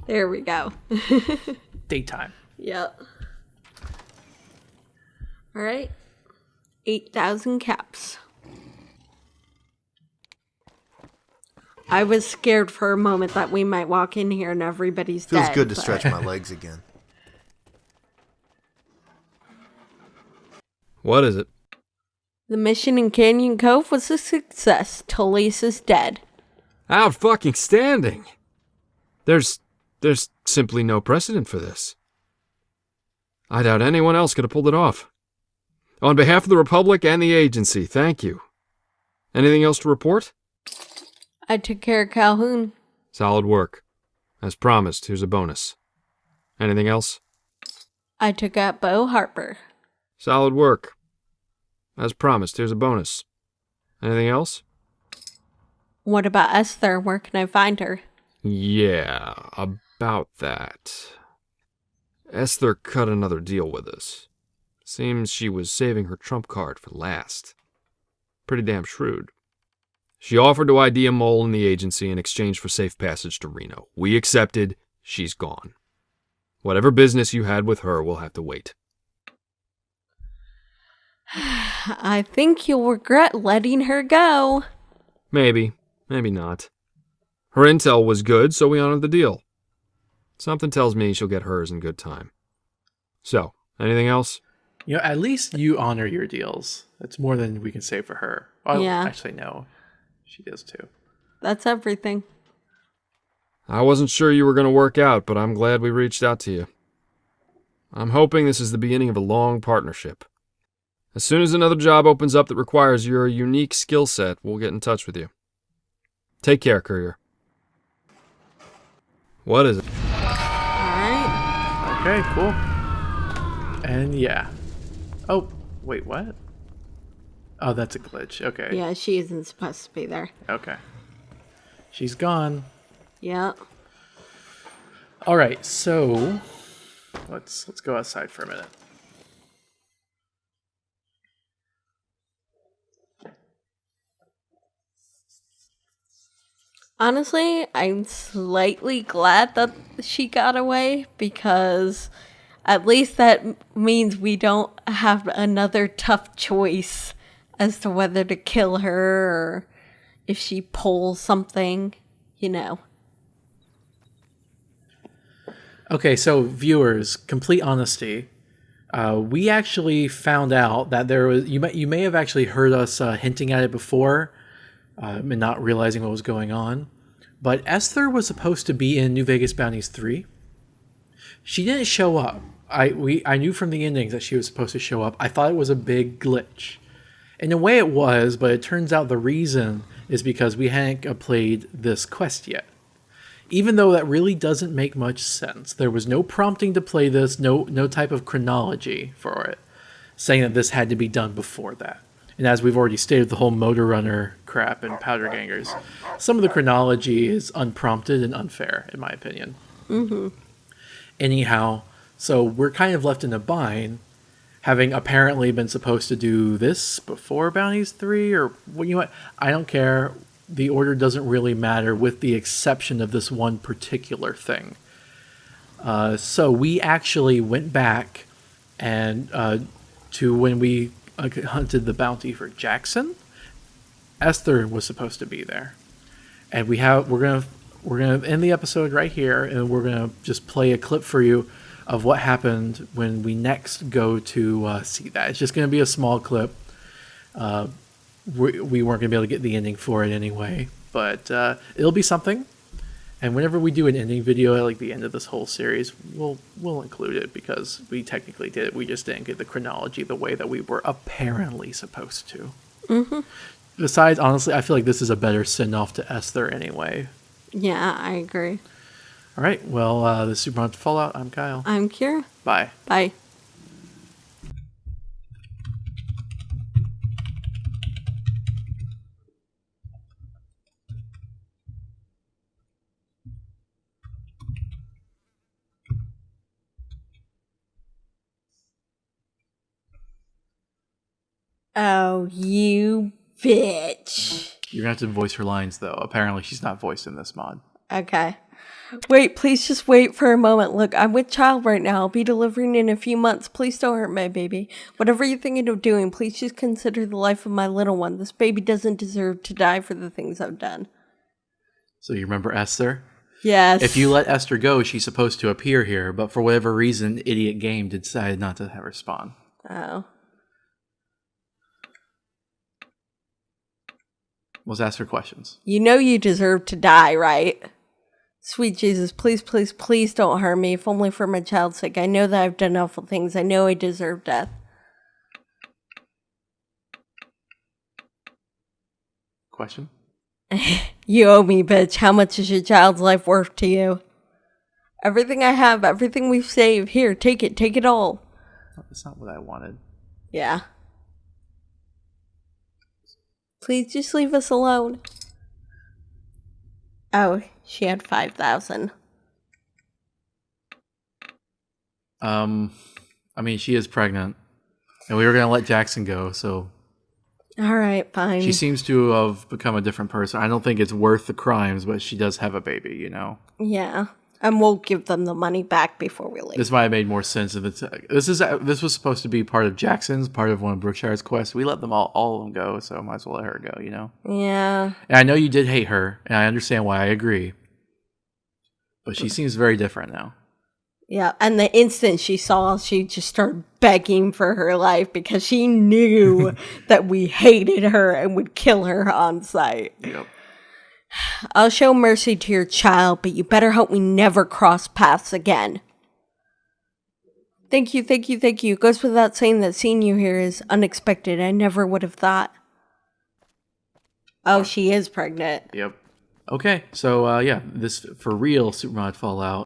There we go. Daytime. Yep. All right. 8,000 caps. I was scared for a moment that we might walk in here and everybody's Feels dead. good to stretch my legs again. What is it? The mission in Canyon Cove was a success. Talise is dead. Out fucking standing. There's simply no precedent for this. I doubt anyone else could have pulled it off. On behalf of the Republic and the agency, thank you. Anything else to report? I took care of Calhoun. Solid work. As promised, here's a bonus. Anything else? I took out Bo Harper. Solid work. As promised, here's a bonus. Anything else? What about Esther? Where can I find her? Yeah, about that. Esther cut another deal with us. Seems she was saving her trump card for last. Pretty damn shrewd. She offered to ID a mole in the agency in exchange for safe passage to Reno. We accepted. She's gone. Whatever business you had with her will have to wait. I think you'll regret letting her go. Maybe. Maybe not. Her intel was good, so we honored the deal. Something tells me she'll get hers in good time. So, anything else? You know, at least you honor your deals. That's more than we can say for her. Oh, Yeah. Actually, no. She does too. That's everything. I wasn't sure you were going to work out, but I'm glad we reached out to you. I'm hoping this is the beginning of a long partnership. As soon as another job opens up that requires your unique skill set, we'll get in touch with you. Take care, Courier. What is it? Alright. Okay, cool. And yeah. Oh, wait, what? Oh, that's a glitch. Okay. Yeah, she isn't supposed to be there. Okay. She's gone. Yeah. All right, so let's go outside for a minute. Honestly, I'm slightly glad that she got away because at least that means we don't have another tough choice as to whether to kill her or if she pulls something, you know. Okay, so viewers, complete honesty. We actually found out that there was you may have actually heard us hinting at it before, and not realizing what was going on. But Esther was supposed to be in New Vegas Bounties 3. She didn't show up. I knew from the endings that she was supposed to show up. I thought it was a big glitch. In a way it was, but it turns out the reason is because we hadn't played this quest yet. Even though that really doesn't make much sense. There was no prompting to play this, no type of chronology for it, saying that this had to be done before that. And as we've already stated, the whole Motor Runner crap and Powder Gangers, some of the chronology is unprompted and unfair, in my opinion. Mm-hmm. Anyhow, so we're kind of left in a bind, having apparently been supposed to do this before Bounties 3, or well, you know what? I don't care. The order doesn't really matter, with the exception of this one particular thing. So we actually went back and to when we hunted the bounty for Jackson. Esther was supposed to be there, and we're gonna end the episode right here, and we're gonna just play a clip for you of what happened when we next go to see that. It's just going to be a small clip. We weren't going to be able to get the ending for it anyway, but it'll be something. And whenever we do an ending video at like the end of this whole series, we'll include it because we technically did it. We just didn't get the chronology the way that we were apparently supposed to. Mm-hmm. Besides, honestly, I feel like this is a better send-off to Esther anyway. Yeah, I agree. All right. Well, this is Super Mario Fallout. I'm Kyle. I'm Kira. Bye. Bye. Oh, you bitch. You're going to have to voice her lines, though. Apparently, she's not voiced in this mod. Okay. Wait, please just wait for a moment. Look, I'm with child right now. I'll be delivering in a few months. Please don't hurt my baby. Whatever you're thinking of doing, please just consider the life of my little one. This baby doesn't deserve to die for the things I've done. So you remember Esther? Yes. If you let Esther go, she's supposed to appear here, but for whatever reason, Idiot Game decided not to have her spawn. Oh. Let's ask her questions. You know you deserve to die, right? Sweet Jesus, please, please, please don't hurt me, if only for my child's sake. I know that I've done awful things. I know I deserve death. Question? You owe me, bitch. How much is your child's life worth to you? Everything I have, everything we've saved. Here, take it all. That's not what I wanted. Yeah. Please just leave us alone. Oh, she had 5,000. I mean, she is pregnant, and we were going to let Jackson go, so... All right, fine. She seems to have become a different person. I don't think it's worth the crimes, but she does have a baby, you know? Yeah. And we'll give them the money back before we leave. This might have made more sense if it's... This was supposed to be part of Jackson's, part of one of Brookshire's quests. We let them all of them go, so might as well let her go, you know? Yeah. And I know you did hate her, and I understand why. I agree. But she seems very different now. Yeah, and the instant she saw us, she just started begging for her life because she knew that we hated her and would kill her on sight. Yep. I'll show mercy to your child, but you better hope we never cross paths again. Thank you, thank you, thank you. It goes without saying that seeing you here is unexpected. I never would have thought. Oh, she is pregnant. Yep. Okay, so yeah, this for real Super Mario Fallout